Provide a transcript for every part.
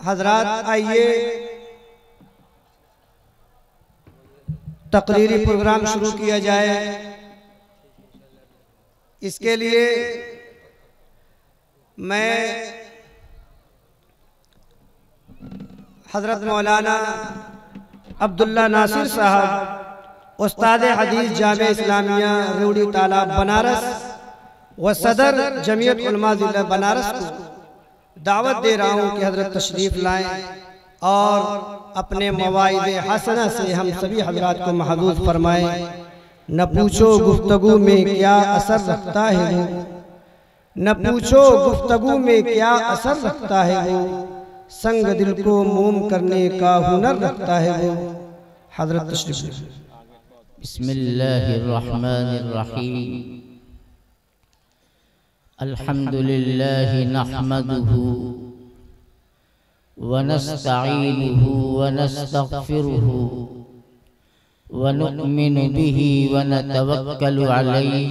हजरात, आइए तकरीरी प्रोग्राम शुरू किया जाए। इसके लिए मैं हजरत मौलाना अब्दुल्ला नासिर साहब, उस्ताद हदीस जामे इस्लामिया रेवड़ी तालाब बनारस व सदर जमीयत उलमा ज़िला बनारस को दावत दे रहा हूँ कि हजरत तशरीफ़ लाएं और अपने मवाइद हसना से हम सभी हजरात को महफूज फरमाएं। न पूछो गुफ्तगू में क्या असर रखता है वो, न पूछो गुफ्तगू में क्या असर रखता है वो, संग दिल को मोम करने का हुनर रखता है वो। हजरत तशरीफ़। बिस्मिल्लाहिर्रहमानिर्रहीम। अल्हम्दुलिल्लाहि नहमदुहु व नस्तईनुहु व नस्तगफिरुहु व नु'मिनु बिही व नतवक्कलु अलैहि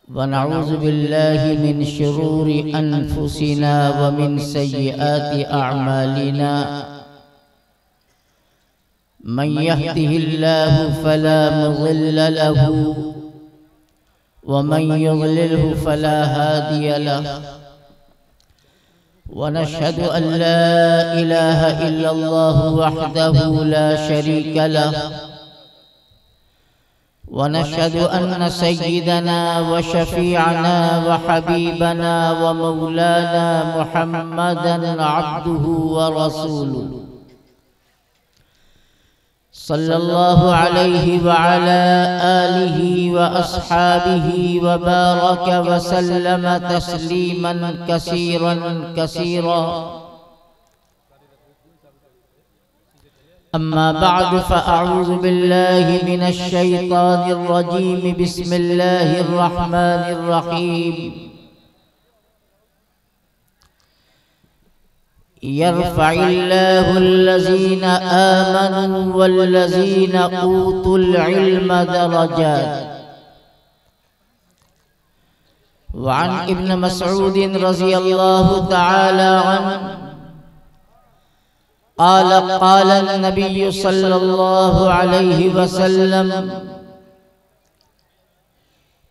व नऊज़ु बिल्लाहि मिन शुरूरि अनफुसिना व मिन सय्यिआति अअमालिना। मन यहदिहिल्लाहु फला मुज़िल्ल लहु व मन युज़लिलहु फला हादिय लहु। व नशहदु अन ला इलाहा इल्लल्लाहु वहदहु ला शरीका लहु व नशहदु अन्न सय्यिदना व शफीअना व हबीबना व मौलाना मुहम्मदन अब्दुहु व रसूलुहु सल्लल्लाहु अलैहि व अला आलिहि व अस्हाबिहि व बारक व सल्लम तस्लीमन कसीरन कसीरा। अम्मा बअद फ़अऊज़ु बिल्लाहि मिनश शैतानिर रजीम। बिस्मिल्लाहिर रहमानिर रहीम। यरफ़इल्लाहुल्लज़ीना आमनू वल्लज़ीना ऊतुल इल्म दरजात। व अन इब्न मसऊद रज़ियल्लाहु तआला अन्हु क़ाल क़ाल नबी सल्लल्लाहु अलैहि वसल्लम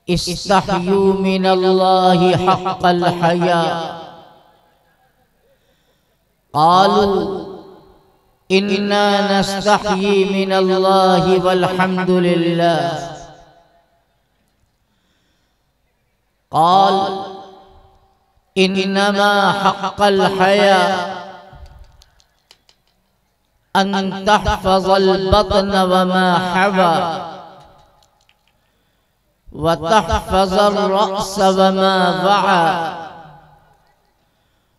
इस्तहयू मिनल्लाहि हक़्क़ल हया। क़ालू इन्ना नस्तहयी मिनल्लाहि वल्हम्दुलिल्लाह। क़ाल इन्नमा हक़्क़ल हया अन तहफ़ज़ल बत्न व मा हवा व तहफ़ज़र रअस व मा वआ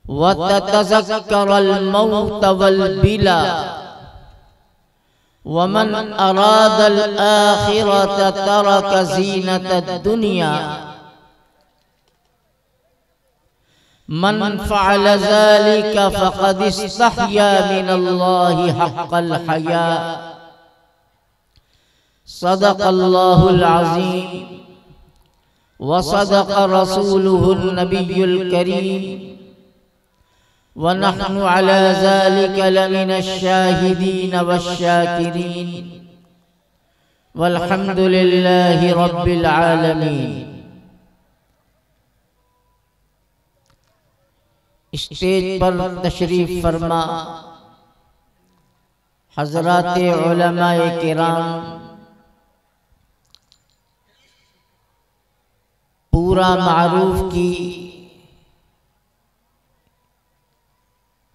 व ततज़क्करल मौत वल बिला व मन अरादल आखिरत तरक ज़ीनतद दुनिया। मन फ़अल ज़ालिक फ़क़द इस्तहया मिनल्लाहि हक़्क़ल हया। सदक़ल्लाहुल अज़ीम व सदक़ रसूलुहुन नबियुल करीम व नहनु अला ज़ालिक लमिनश शाहिदीन वश्शाकिरीन वल्हम्दुलिल्लाहि रब्बिल आलमीन। स्टेज पर तशरीफ फरमा हज़रात उलमाए किराम, पूरा मारूफ की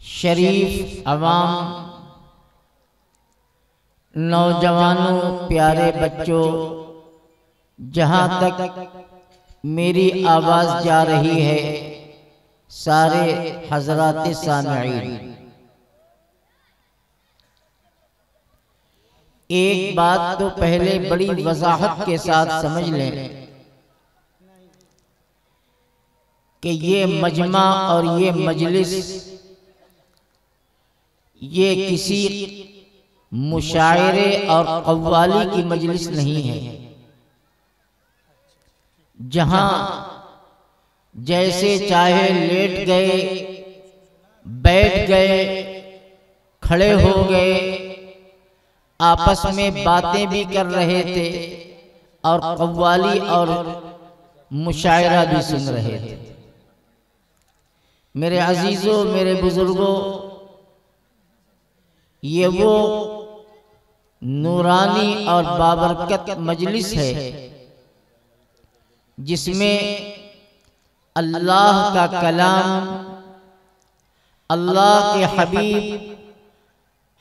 शरीफ अवाम, नौजवानों, प्यारे बच्चों, जहाँ तक मेरी आवाज़ जा रही है, सारे हज़रात सामिईन, एक बात तो पहले बड़ी वजाहत के साथ समझ लें कि ये मजमा और ये मजलिस ये किसी मुशायरे और कव्वाली की मजलिस नहीं है, जहां जैसे चाहे लेट गए बैठ गए, खड़े हो गए, आपस में बातें भी कर रहे थे और कव्वाली और मुशायरा भी सुन रहे थे। मेरे अजीजों, मेरे बुजुर्गों, ये वो नूरानी और बाबरकत मजलिस है जिसमें अल्लाह का कलाम, अल्लाह के हबीब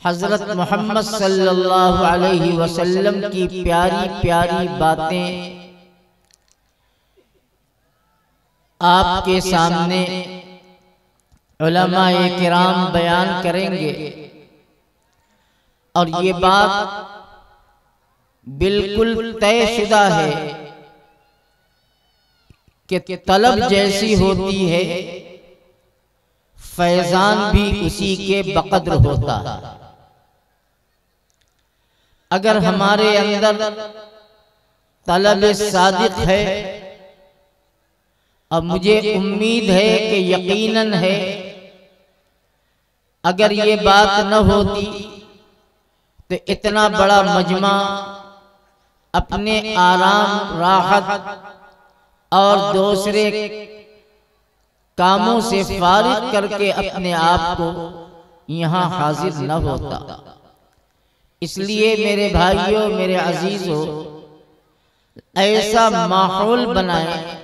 हजरत मोहम्मद सल्लल्लाहु अलैहि वसल्लम की प्यारी प्यारी बातें आपके सामने उलमाए किराम बयान करेंगे। और ये बात बिल्कुल तयशुदा है कि तलब जैसी होती है, फैजान भी उसी के बकद्र होता है। अगर हमारे अंदर तलब सादिक है, अब मुझे उम्मीद है कि यकीनन है, अगर ये बात न होती तो इतना बड़ा मजमा अपने आराम, राहत और दूसरे कामों से फारिग करके अपने आप को यहाँ हाजिर न होता। इसलिए मेरे भाइयों, मेरे अजीजों, ऐसा माहौल बनाएं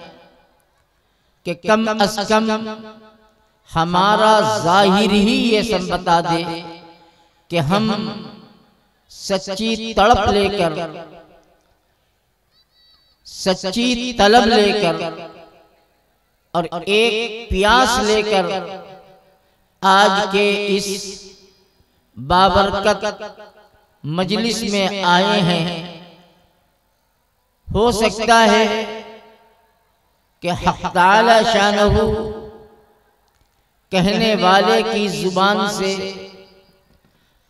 कि कम अज कम हमारा जाहिर ही ये सब बता दे कि हम सच्ची तड़प लेकर, सच्ची तलब लेकर और एक प्यास लेकर आज के इस बाबरकत मजलिस में आए हैं। हो सकता है कि हक़ ताला शानहू कहने वाले की जुबान से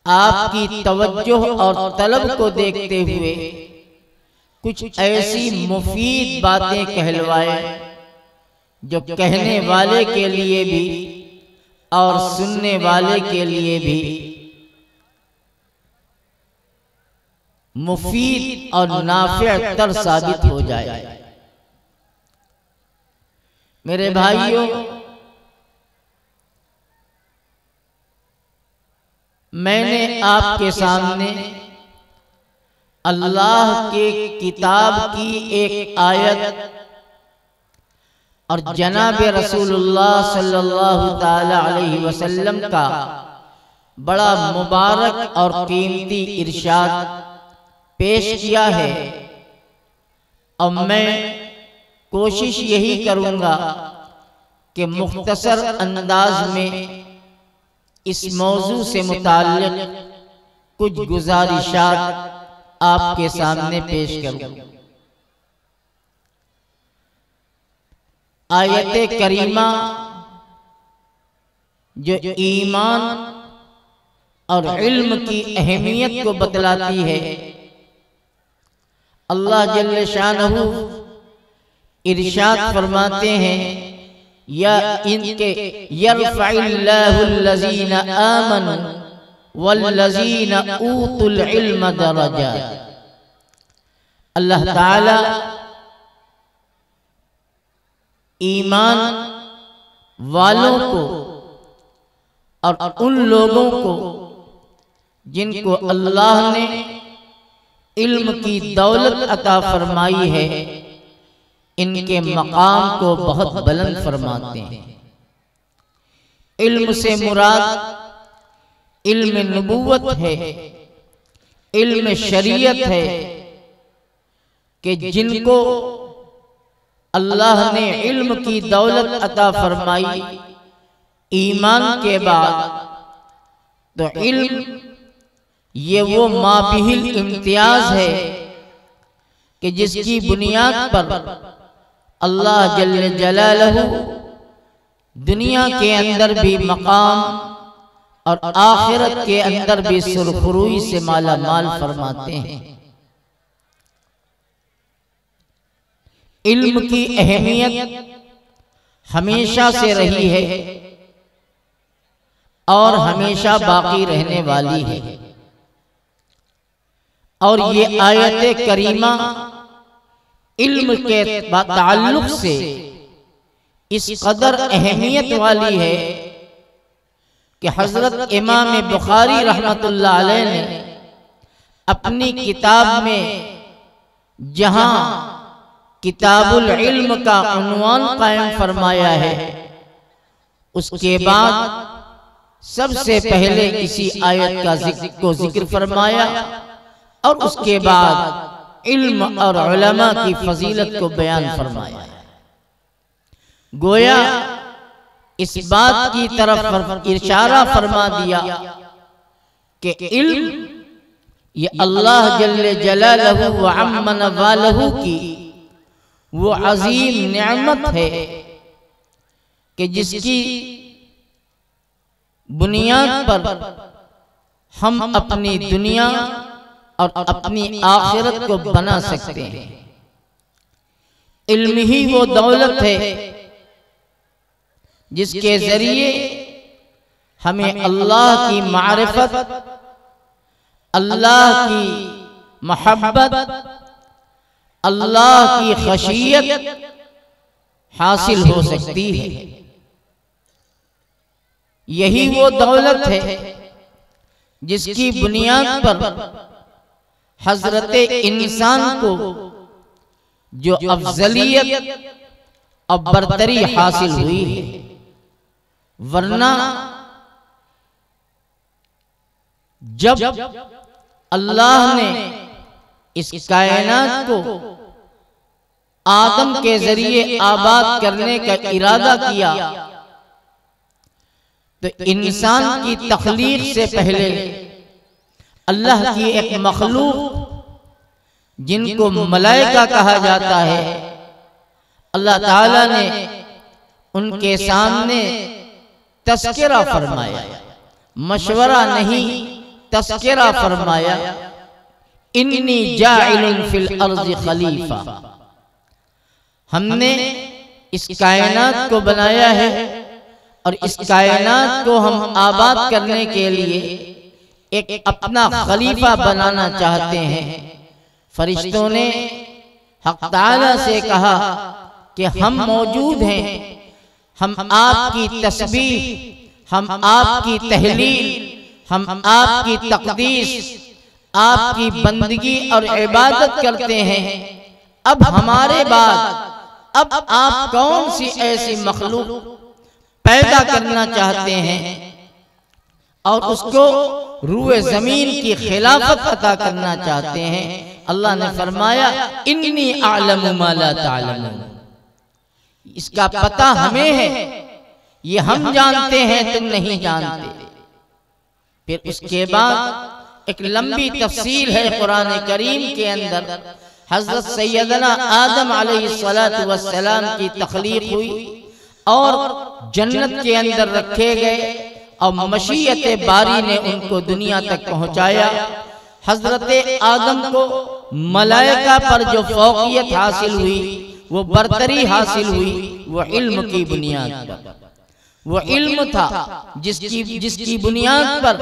आपकी तवज्जो और तलब को देखते हुए कुछ ऐसी मुफीद बातें कहलवाए जो कहने वाले के लिए भी और सुनने वाले के लिए भी मुफीद और नाफिअ तर साबित हो जाए। मेरे भाइयों, मैंने आपके सामने अल्लाह के किताब की एक आयत और जनाब रसूलुल्लाह सल्लल्लाहु ताला अलैहि वसल्लम का बड़ा मुबारक और कीमती इरशाद पेश किया है। और मैं कोशिश यही करूँगा कि मुख्तसर अंदाज में इस मौजू से मुताल्लिक़ कुछ गुजारिशात आपके सामने पेश करूँ। आयत करीमा जो ईमान और इल्म की अहमियत को बतलाती है, अल्लाह जल्ल शानहू इरशाद फरमाते हैं, या इनके यरफ़इल्लाहुल्लज़ीना आमनु वल्लज़ीना ऊतुल इल्म दरजात। अल्लाह ताला ईमान वालों को और उन लोगों को जिनको अल्लाह ने इल्म की दौलत अता फरमाई है, इनके मकाम को बहुत बुलंद फरमाते हैं। इल्म से मुराद इल्म नबूवत है, इल्म शरीयत है कि जिनको अल्लाह ने इल्म की दौलत अता फरमाई ईमान के बाद, तो इल्म ये वो माबिहिल इम्तियाज है कि जिसकी बुनियाद पर अल्लाह जल्ल जलालहू दुनिया के अंदर भी मकाम और आखिरत के अंदर भी सुरखरुई से माला माल फरमाते हैं। इल्म की अहमियत हमेशा से रही है और हमेशा बाकी रहने वाली है। और ये आयत करीमा इल्म के ताल्लुक से इस कदर अहमियत वाली है कि हजरत इमाम बुखारी रहमतुल्लाह अलैह ने अपनी किताब में जहां किताबुल इल्म का उन्वान कायम फरमाया है, उसके बाद सबसे पहले इसी आयत का जिक्र फरमाया और उसके बाद इल्म और उलमा की फजीलत को बयान फरमाया। गोया इस बात की तरफ इशारा फरमा दिया कि इल्म ये अल्लाह जल्ले जलालहू व अम्मा नवालहू की वो अजीम नेमत है कि जिसकी बुनियाद पर हम अपनी दुनिया और अपनी आखिरत को बना सकते हैं। इल्म ही वो दौलत है जिसके जरिए हमें अल्लाह की मारिफत, अल्लाह की मोहब्बत, अल्लाह की खशियत हासिल हो सकती है। यही वो दौलत है जिसकी बुनियाद पर हजरत इंसान को जो अफजलियत और बरतरी हासिल हुई है, वरना जब अल्लाह ने इस कायनात को आदम के जरिए आबाद करने का इरादा किया तो इंसान की तख्लीक से पहले अल्लाह की एक मखलूक जिनको मलाइका कहा जाता है, अल्लाह ताला ने उनके सामने तस्करा फरमाया, मशवरा नहीं तस्करा फरमाया, इन्नी जाइलुन फिल अर्ज़ि खलीफा, हमने इस कायनात को बनाया है और इस कायनात को हम आबाद करने के लिए एक अपना खलीफा बनाना चाहते हैं। फरिश्तों ने हक ताला से कहा कि हम मौजूद हैं, हम आपकी तस्बीह, हम आपकी तहलील, हम आपकी तकदीस, आपकी बंदगी और इबादत करते हैं। अब हमारे बाद अब आप कौन सी ऐसी मखलूक पैदा करना चाहते हैं और उसको रूए जमीन की खिलाफत अता करना चाहते हैं? अल्लाह ने फरमाया इन्नी आलमु मा ला तालमून, इसका पता हमें है, ये हम जानते हैं, तुम नहीं जानते। फिर उसके बाद एक लंबी तफसील है कुरान करीम के अंदर। हजरत सैयदना आदम अलैहिस्सलातु वस्सलाम की तख्लीक हुई और जन्नत के अंदर रखे गए और मशीयत बारी ने उनको दुनिया तक पहुंचाया। हजरत आदम को मलाइका पर जो फौकियत हासिल हुई, वो बरतरी हासिल हुई, वो इल्म की बुनियाद पर। वो इल्म था जिसकी बुनियाद पर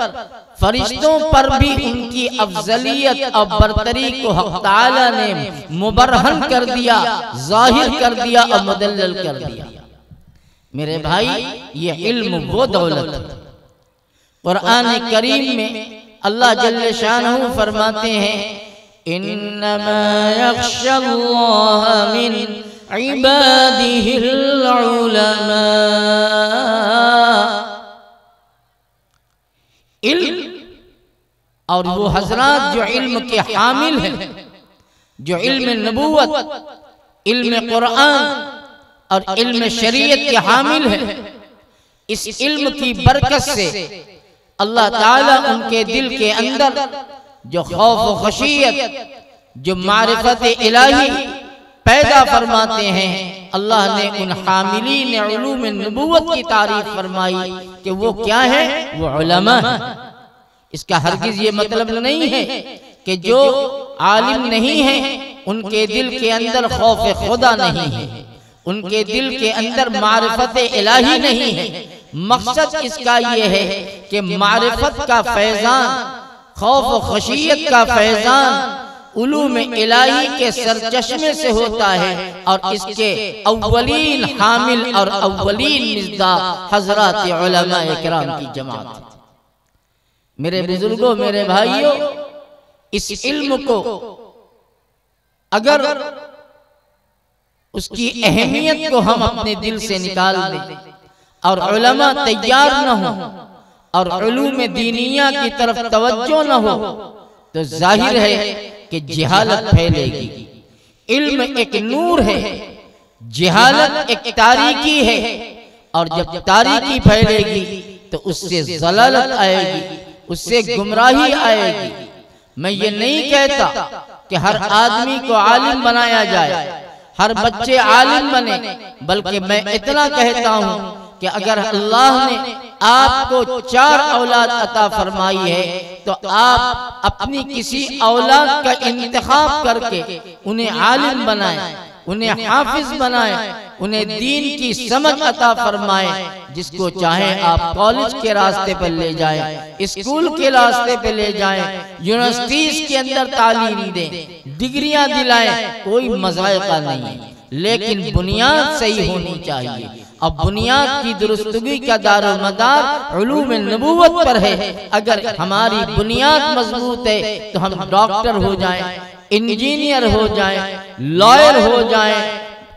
फरिश्तों पर भी उनकी अफजलियत और बरतरी को हक ताला ने मुबरहन कर दिया, जाहिर कर दिया और मुदल्लल कर दिया। मेरे भाई, ये इल्म वो दौलत है। कुरान करीम में अल्लाह जल्ले शानहू फरमाते हैं इन्नमा यख्शल्लाह मिन इबादिहिल उलमा। इल्म और वो हजरात जो इल्म के हामिल हैं, जो इल्म नबूवत, इल्म कुरान और इल्म शरीयत के हामिल हैं, इस इल्म की बरकत से अल्लाह ताला उनके दिल के अंदर जो खौफ व खशियत, जो मारिफत इलाही पैदा फरमाते हैं, अल्लाह ने उन हामिलीन उलूम नबूवत की तारीफ फरमाई कि वो क्या है, वो उलमा है। इसका हरगिज ये मतलब नहीं है कि जो आलिम नहीं है उनके दिल के अंदर खौफ खुदा नहीं है, उनके दिल के अंदर मारिफत इलाही नहीं है, मकसद इसका ये है कि मारिफत का फैजान, खौफ व खशियत का फैजान उलूम इलाही के सरचश्मे से होता है और इसके अव्वलीन हामिल और अव्वलीन मिज़दा हज़रात उलमा इकराम की जमात। मेरे बुजुर्गों, मेरे भाइयों, इस इल्म को अगर उसकी अहमियत को हम अपने दिल से निकाल दें और उलमा तैयार न हो और उलूम दीनिया की तरफ तवज्जो न हो तो जाहिर है कि जिहालत फैलेगी। इल्म एक नूर है, जिहालत एक तारीकी है और जब तारीकी फैलेगी तो उससे ज़लालत आएगी, उससे गुमराही आएगी। मैं ये नहीं कहता कि हर आदमी को आलिम बनाया जाए, हर बच्चे आलिम बने, बल्कि मैं इतना कहता हूँ कि अगर अल्लाह ने आपको 4 औलाद अता फरमाई है तो आप अपनी किसी औलाद का इंतखाब करके उन्हें आलिम बनाएं, उन्हें हाफिज बनाएं, उन्हें दीन की समझ अता फरमाएं। जिसको चाहे आप कॉलेज के रास्ते पर ले जाएं, स्कूल के रास्ते पर ले जाएं, यूनिवर्सिटीज के अंदर तालीम दें, डिग्रियां दिलाएं, कोई मज़ायक़ा नहीं है, लेकिन बुनियाद सही होनी चाहिए। अब बुनियाद की दुरुस्तगी का दारो मदार उलूम नबूवत पर है। अगर हमारी बुनियाद मजबूत है तो हम डॉक्टर हो जाएं, इंजीनियर हो जाएं, लॉयर हो जाएं,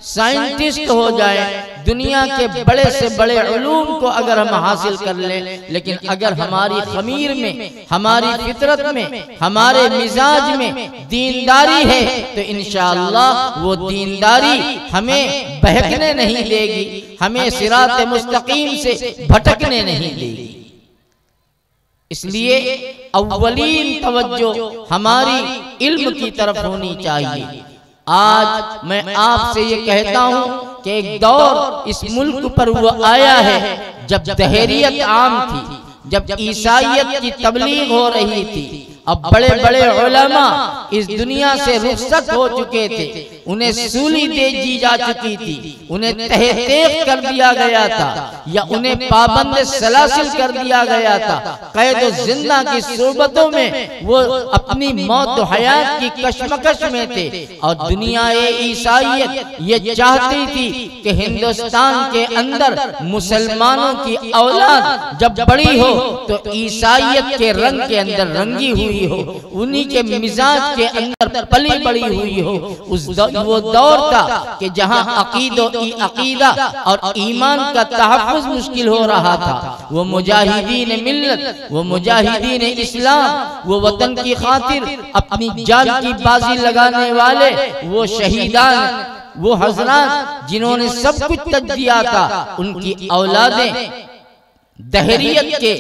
साइंटिस्ट हो जाएं, दुनिया के बड़े से बड़े उलूम को अगर हम हासिल कर लें, लेकिन अगर हमारी खमीर में, हमारी फितरत में, हमारे मिजाज में दीनदारी है तो इंशाअल्लाह वो दीनदारी हमें बहकने नहीं देगी, हमें सिरात मुस्तकीम से भटकने नहीं देगी। इसलिए अव्वलीन तवज्जो हमारी इल्म की तरफ होनी चाहिए। आज मैं आपसे ये कहता हूँ कि एक दौर इस मुल्क पर वो आया है जब दहरियत आम थी, जब ईसाइयत की तबलीग हो रही थी। अब बड़े बड़े उलमा इस दुनिया से रुखसत हो चुके थे, उन्हें सूली दे दी जा चुकी थी, उन्हें तहक़ीक़ कर दिया गया था या उन्हें पाबंद सलासिल कर दिया गया था। कैद जिंदा की सूरतों में वो अपनी मौत हयात की कशमकश में थे और दुनिया ईसाइयत ये चाहती थी कि हिंदुस्तान के अंदर मुसलमानों की औलाद जब बड़ी हो तो ईसाइयत के रंग के अंदर रंगी हुई हो, उन्हीं के मिजाज के अंदर पली बड़ी हुई हो। वो दौर था कि जहां अकीदा और ईमान का तहफ़्फ़ुज़ मुश्किल हो रहा था। वो मुजाहिदीन मिल्लत, वो मुजाहिदीन इस्लाम, वो वतन की खातिर अपनी जान की बाजी लगाने वाले वो शहीदान, वो हज़रात जिन्होंने सब कुछ तज दिया था, उनकी औलादें दहरियत के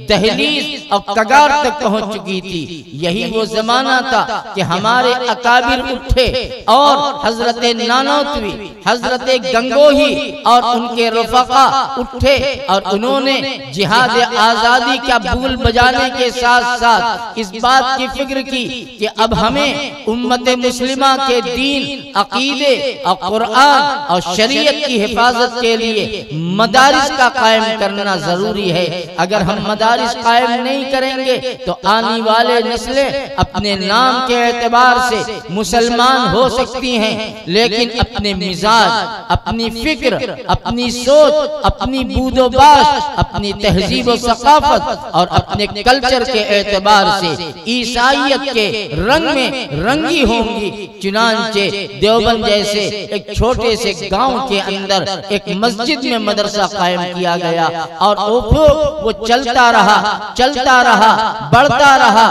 दहलीज और कगार तक पहुंच चुकी थी। यही वो जमाना था कि हमारे अकाबिर उठे और हजरत नानोतवी, हजरत गंगोही और उनके रफ़क़ा उठे और उन्होंने जिहाद आज़ादी का भूल बजाने के साथ साथ इस बात की फिक्र की कि अब हमें उम्मत मुस्लिमा के दीन, अकीदे और कुरान और शरीयत की हिफाजत के लिए मदारिस का कायम करना जरूरी है। अगर हम मदारिस कायम नहीं करेंगे तो आने वाले नस्लें अपने नाम के एतबार से मुसलमान हो सकती हैं, लेकिन अपने मिजाज, अपनी फिक्र, अपनी सोच, अपनी बूदोबाश, अपनी तहजीब व सकाफत और अपने कल्चर के एतबार से ईसाइयत के रंग में रंगी होंगी। चुनांचे देवबंद जैसे एक छोटे से गांव के अंदर एक मस्जिद में मदरसा कायम किया गया और वो चलता रहा, बढ़ता रहा।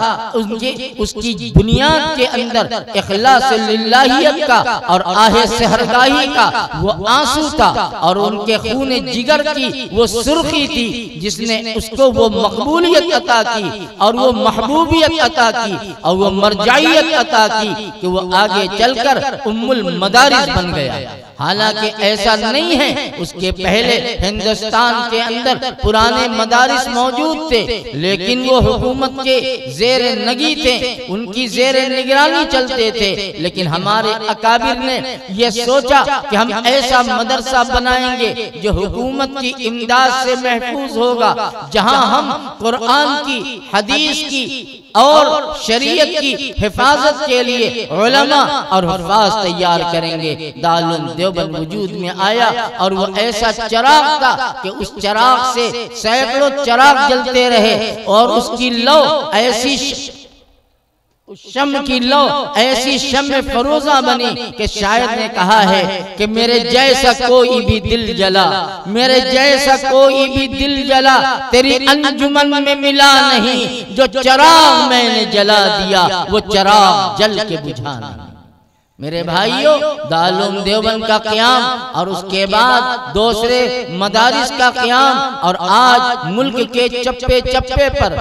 उसकी बुनियाद के अंदर इखलास लिल्लाहियत का और आहे सहरगाही का वो आंसू था और उनके खून जिगर की वो सुर्खी थी जिसने उसको वो मकबूलियत अता की और वो महबूबियत अता की और वो मरजाइयत अता की कि वो आगे चलकर उम्मुल मदारिस बन गया। हालांकि ऐसा नहीं है। उसके पहले हिंदुस्तान के अंदर पुराने मदारिस मौजूद थे, लेकिन वो हुकूमत के जेर नगी थे, उनकी जेर निगरानी चलते थे। लेकिन हमारे अकाबिर ने यह सोचा कि हम ऐसा मदरसा बनाएंगे जो हुकूमत की इमदाद से महफूज होगा, जहां हम कुरान की, हदीस की और शरीयत की हिफाजत के लिए उलमा और हुफ़ाज़ तैयार करेंगे। दारुल देवबंद वजूद में आया और वो ऐसा चराग था कि उस चराग से सैकड़ों चराग जलते रहे और उसकी लौ ऐसी शम की लौ ऐसी शम फरोजा बनी कि शायद ने कहा है कि मेरे जैसा कोई भी दिल जला, मेरे जैसा कोई भी दिल जला तेरी अंजुमन में मिला नहीं, जो चराग मैंने जला दिया वो चराग जल के बुझा नहीं। मेरे भाइयों, दारुल देवबंद का क़याम और उसके बाद दूसरे मदारिस का क़याम और आज मुल्क के चप्पे चप्पे पर,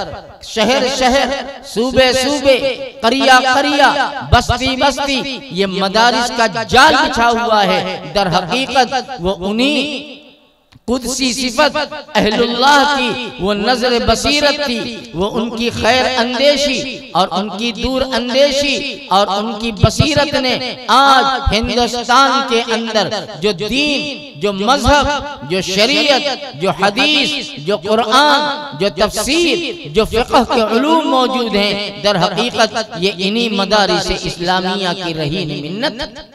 शहर शहर, सूबे सूबे, करिया करिया, बस्ती बस्ती ये मदारिस का जाल बिछा हुआ है। दर हकीकत वो उन्हीं कुदसी सिफत अहलुल्लाह की वो नजर बसीरत थी, वो उनकी खैर अंदेशी और उनकी दूर अंदेशी और उनकी बसीरत ने आज हिंदुस्तान के अंदर जो दीन, जो मजहब, जो शरीयत, जो हदीस, जो कुरान, जो तफसीर, जो फिक़्ह के उलूम मौजूद हैं, दर हकीकत ये इन्हीं मदारिस इस्लामिया की रही मिन्नत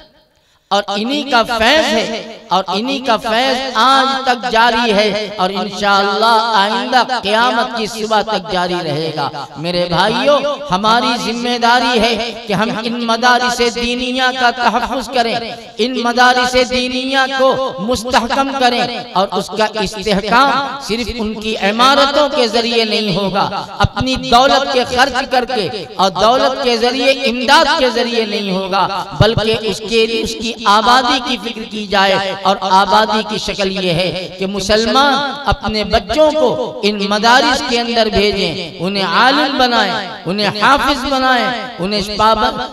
और इन्हीं का फैज़ है और इन्हीं का फैज़ आज तक जारी है और इंशाअल्लाह आइंदा क़यामत की सुबह तक जारी रहेगा। मेरे भाइयों, हमारी जिम्मेदारी है कि हम इन मदारिस दीनिया का तहफ़्फ़ुज़ करें, इन मदारिस दीनिया को मुस्तहकम करें और उसका इस्तेहकाम सिर्फ उनकी इमारतों के जरिए नहीं होगा, अपनी दौलत के खर्च करके और दौलत के जरिए, इमदाद के जरिए नहीं होगा, बल्कि उसकी आबादी की फिक्र की जाए। और आबादी की शक्ल ये है कि मुसलमान अपने बच्चों को इन मदारिस के अंदर भेजें, उन्हें आलिम बनाएं, उन्हें हाफिज बनाएं, उन्हें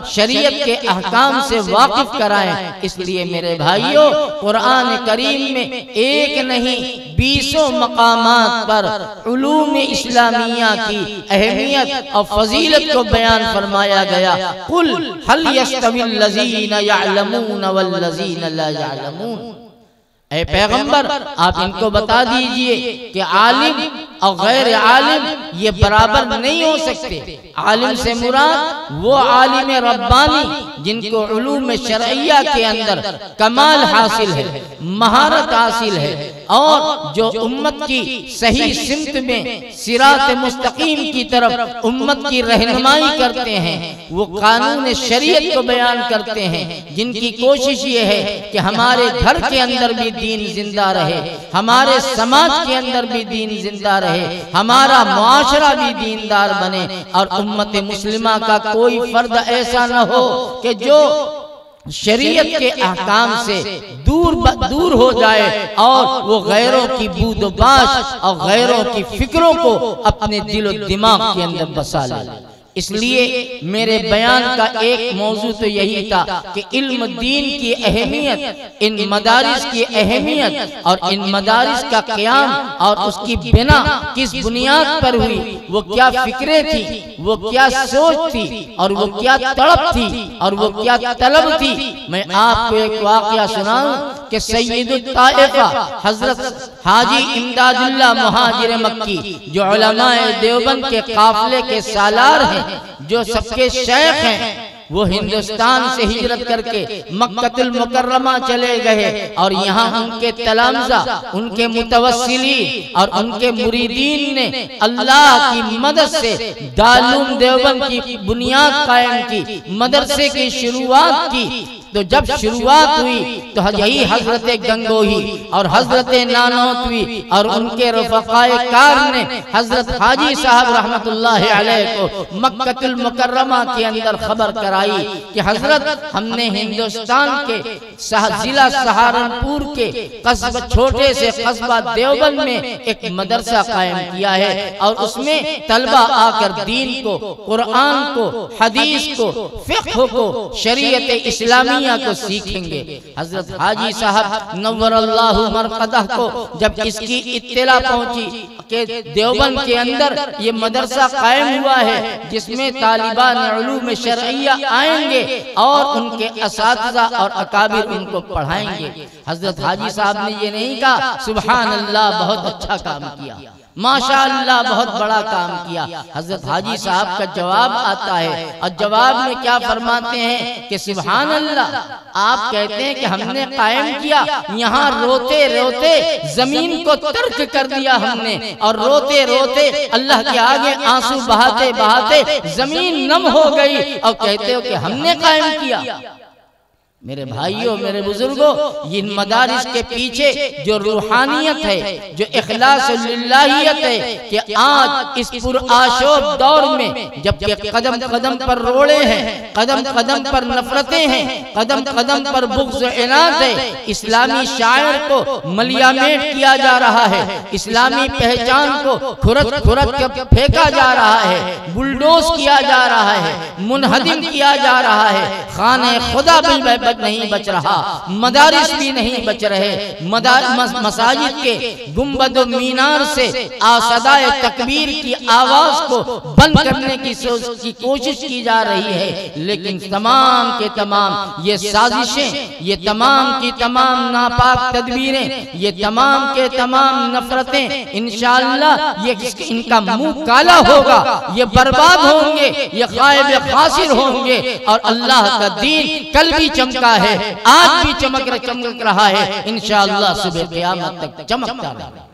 शरीयत के अहकाम से वाकिफ कराएं। इसलिए मेरे भाइयों, कुरान करीम में एक नहीं 20 मकामात पर उलूम इस्लामिया की अहमियत और फजीलत को बयान फरमाया गया। कुल हल यस्तविल लज़ीना यअलमून वल लज़ीना ला यअलमून। ऐ पैगंबर, आप इनको बता दीजिए कि आलिम और गैर आलिम ये बराबर नहीं हो सकते। आलिम से मुराद वो आलिम रब्बानी जिनको उलूम शरइया के अंदर कमाल हासिल है, महारत हासिल है और जो उम्मत की सही सिमत में सिरात मुस्तकीम की तरफ उम्मत की रहनुमाई करते हैं, वो कानून शरीयत को बयान करते हैं, जिनकी कोशिश ये है कि हमारे घर के अंदर भी दीन जिंदा रहे, हमारे समाज के अंदर भी दीन जिंदा रहे, हमारा मुआशरा भी दीनदार बने और उम्मत मुस्लिमा का कोई फर्द ऐसा न हो कि जो शरीयत के अहकाम से दूर हो जाए और वो गैरों की बूदबाश और गैरों की फिक्रों को अपने दिलो दिमाग के अंदर बसा ले। इसलिए मेरे बयान का एक मौजू तो यही था कि इल्म दीन की अहमियत, इन मदारिस की अहमियत और इन मदारिस का क़याम और उसकी बिना किस बुनियाद पर हुई, वो क्या फिक्रें थी, वो क्या सोच थी और वो क्या तड़प थी और वो क्या तलब थी। मैं आपको एक वाक़या सुनाऊं कि सैयदुत ताइफ़ा हजरत हाजी इमदादुल्लाह मुहाजिर मक्की, जो उलमाए देवबंद के काफिले के सालार हैं, जो सबके शेख हैं, वो हिंदुस्तान से हिजरत करके मक्कतुल मुकर्रमा चले गए और यहाँ उनके तलामजा, उनके मुतवस्सिलीन और उनके मुरीदीन ने अल्लाह की मदद से दारुल देवबंद की बुनियाद कायम की, मदरसे की शुरुआत की। तो जब शुरुआत हुई तो यही हजरत गंगोही और हजरत नानोतवी और उनके रफ़क़ाए कार ने हजरत हाजी साहब रहमतुल्लाह अलैह को मक्कतुल मुकर्रमा के अंदर खबर कराई कि हजरत, हमने हिंदुस्तान के जिला सहारनपुर के कस्बा, छोटे से कस्बा देवबंद में एक मदरसा कायम किया है और उसमें तलबा आकर दीन को, कुरान को, हदीस को, फिक़्ह को, शरीयत इस्लामी शरइया को सीखेंगे। हजरत हाजी साहब नव्वरल्लाहु मरकदह को जब इसकी इत्तला पहुंची कि देवबंद के अंदर ये मदरसा कायम हुआ है जिसमें तालिबान उलूम शरइया आएंगे और उनके असातिज़ा और अकाबिर उनको पढ़ाएंगे, हजरत हाजी साहब ने ये नहीं कहा सुभान अल्लाह बहुत अच्छा काम किया, माशाअल्लाह बहुत बड़ा काम किया। हजरत हाजी साहब का जवाब आता है और जवाब में क्या फरमाते हैं कि सुभान अल्लाह, आप कहते हैं कि हमने कायम किया, यहाँ रोते रोते जमीन को तर्क कर दिया हमने और रोते रोते अल्लाह के आगे आंसू बहाते बहाते जमीन नम हो गई और कहते हो कि हमने कायम किया। मेरे भाइयों, मेरे बुजुर्गों, इन मदारिस के पीछे जो रूहानियत है, जो इखलास लिल्लाहियत है कि आज इस पुरआशोब दौर में जबकि कदम कदम पर रोड़े हैं, कदम कदम पर नफरतें हैं, कदम कदम पर बुग़्ज़ इनाद है, इस्लामी शायर को मलियामेट किया जा रहा है, इस्लामी पहचान को खुरच खुरच कर फेंका जा रहा है, बुलडोज किया जा रहा है, मुनहदिम किया जा रहा है, खाने खुदा भी नहीं बच रहा, मदारिस भी नहीं बच रहे, मसाजिद के गुंबद और मीनार से आसदाए तकबीर की आवाज को बंद करने की कोशिश की जा रही है। लेकिन तमाम के तमाम ये साजिशें, ये तमाम की तमाम नापाक तदबीरें, ये तमाम के तमाम नफरतें इंशाअल्लाह ये इनका मुंह काला होगा, ये बर्बाद होंगे, ये गायब खासिर होंगे और अल्लाह का दीन कल भी चमका है, आज भी चमक रहा है, इंशाअल्लाह सुबह क़यामत तक चमकता रहेगा।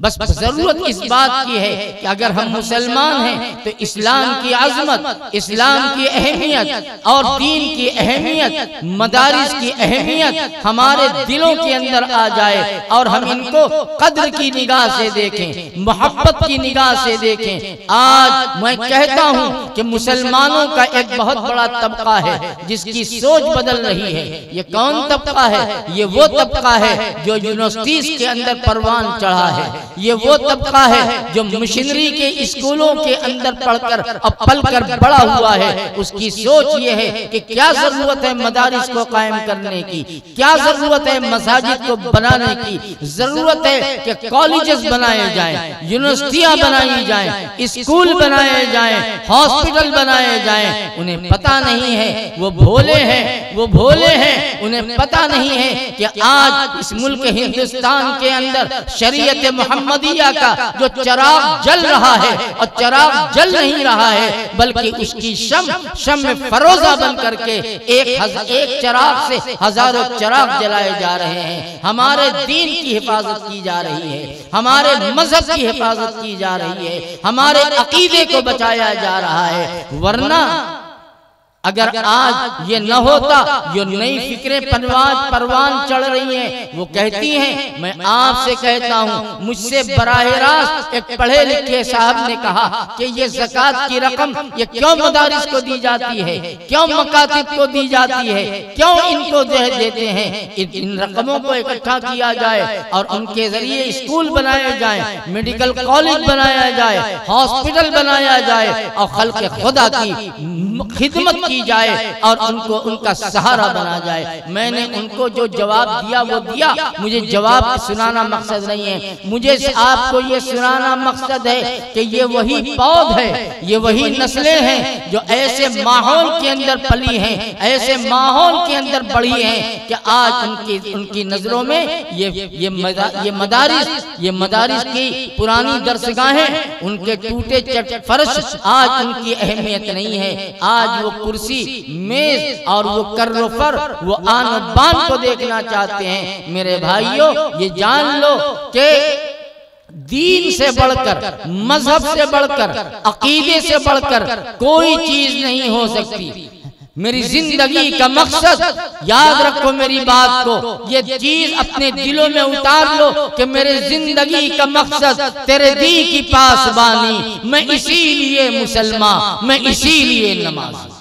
बस जरूरत इस बात की है कि अगर हम मुसलमान हैं तो इस्लाम की अजमत, इस्लाम की अहमियत और दीन की अहमियत, मदारिस की अहमियत हमारे दिलों के अंदर आ जाए और हम इनको कद्र की निगाह से देखें, मोहब्बत की निगाह से देखें। आज मैं कहता हूँ कि मुसलमानों का एक बहुत बड़ा तबका है जिसकी सोच बदल रही है। ये कौन तबका है? ये वो तबका है जो यूनिवर्सिटीज के अंदर परवान चढ़ा है, ये वो तबका है जो मिशनरी के स्कूलों के अंदर पढ़कर अब पलकर बड़ा हुआ है। उसकी सोच ये है कि क्या जरूरत है मदारिस को कायम करने की, क्या जरूरत है मसाजिद को बनाने की, जरूरत है कि कॉलेजेस बनाए जाएं, यूनिवर्सिटियां बनाई जाएं, स्कूल बनाए जाएं, हॉस्पिटल बनाए जाएं। उन्हें पता नहीं है, वो भोले हैं, वो भोले हैं, उन्हें पता नहीं है कि आज इस मुल्क हिंदुस्तान के अंदर शरीयत मोहम्मदिया का जो चिराग जल रहा है और चिराग जल नहीं रहा है बल्कि उसकी शम में फरोजा बन करके एक चिराग से हजारों चिराग जलाए जा रहे हैं। हमारे दीन की हिफाजत की जा रही है, हमारे मजहब की हिफाजत की जा रही है, हमारे अकीदे को बचाया जा रहा है। वरना अगर आज ये न होता, जो नई फिक्रें परवान चढ़ रही हैं, वो कहती हैं, मैं आपसे कहता हूँ, मुझसे बराह रास्त एक पढ़े लिखे साहब ने कहा कि ये ज़कात की रकम ये क्यों मदारिस को दी जाती है, क्यों मकातिब को दी जाती है, क्यों इनको देते हैं। इन रकमों को इकट्ठा किया जाए और उनके जरिए स्कूल बनाए जाए, मेडिकल कॉलेज बनाया जाए, हॉस्पिटल बनाया जाए और खल्क़ खुदा की खिदमत की जाए और उनको उनका सहारा बना जाए। मैंने उनको जो जवाब दिया वो दिया, मुझे जवाब सुनाना मकसद नहीं है, मुझे आपको ये सुनाना मकसद है कि ये वही पौध है, ये वही नस्लें हैं जो ऐसे माहौल के अंदर पली हैं, ऐसे माहौल के अंदर बढ़ी हैं कि आज उनकी नजरों में ये मदारिस की पुरानी दरसगाहें, उनके टूटे फर्श आज उनकी अहमियत नहीं है। आज वो कुर्सी, मेज और वो कर्रोफर, वो आन बान को देखना चाहते हैं। मेरे भाइयों, ये जान लो कि दीन से बढ़कर, मजहब से बढ़कर, अकीदे से बढ़कर कोई चीज नहीं हो सकती। मेरी जिंदगी का मकसद, याद रखो मेरी बात को, ये चीज अपने दिलों में उतार लो कि मेरे जिंदगी का मकसद तेरे दी की पासबानी, मैं इसीलिए मुसलमान, मैं इसीलिए नमाज़ी।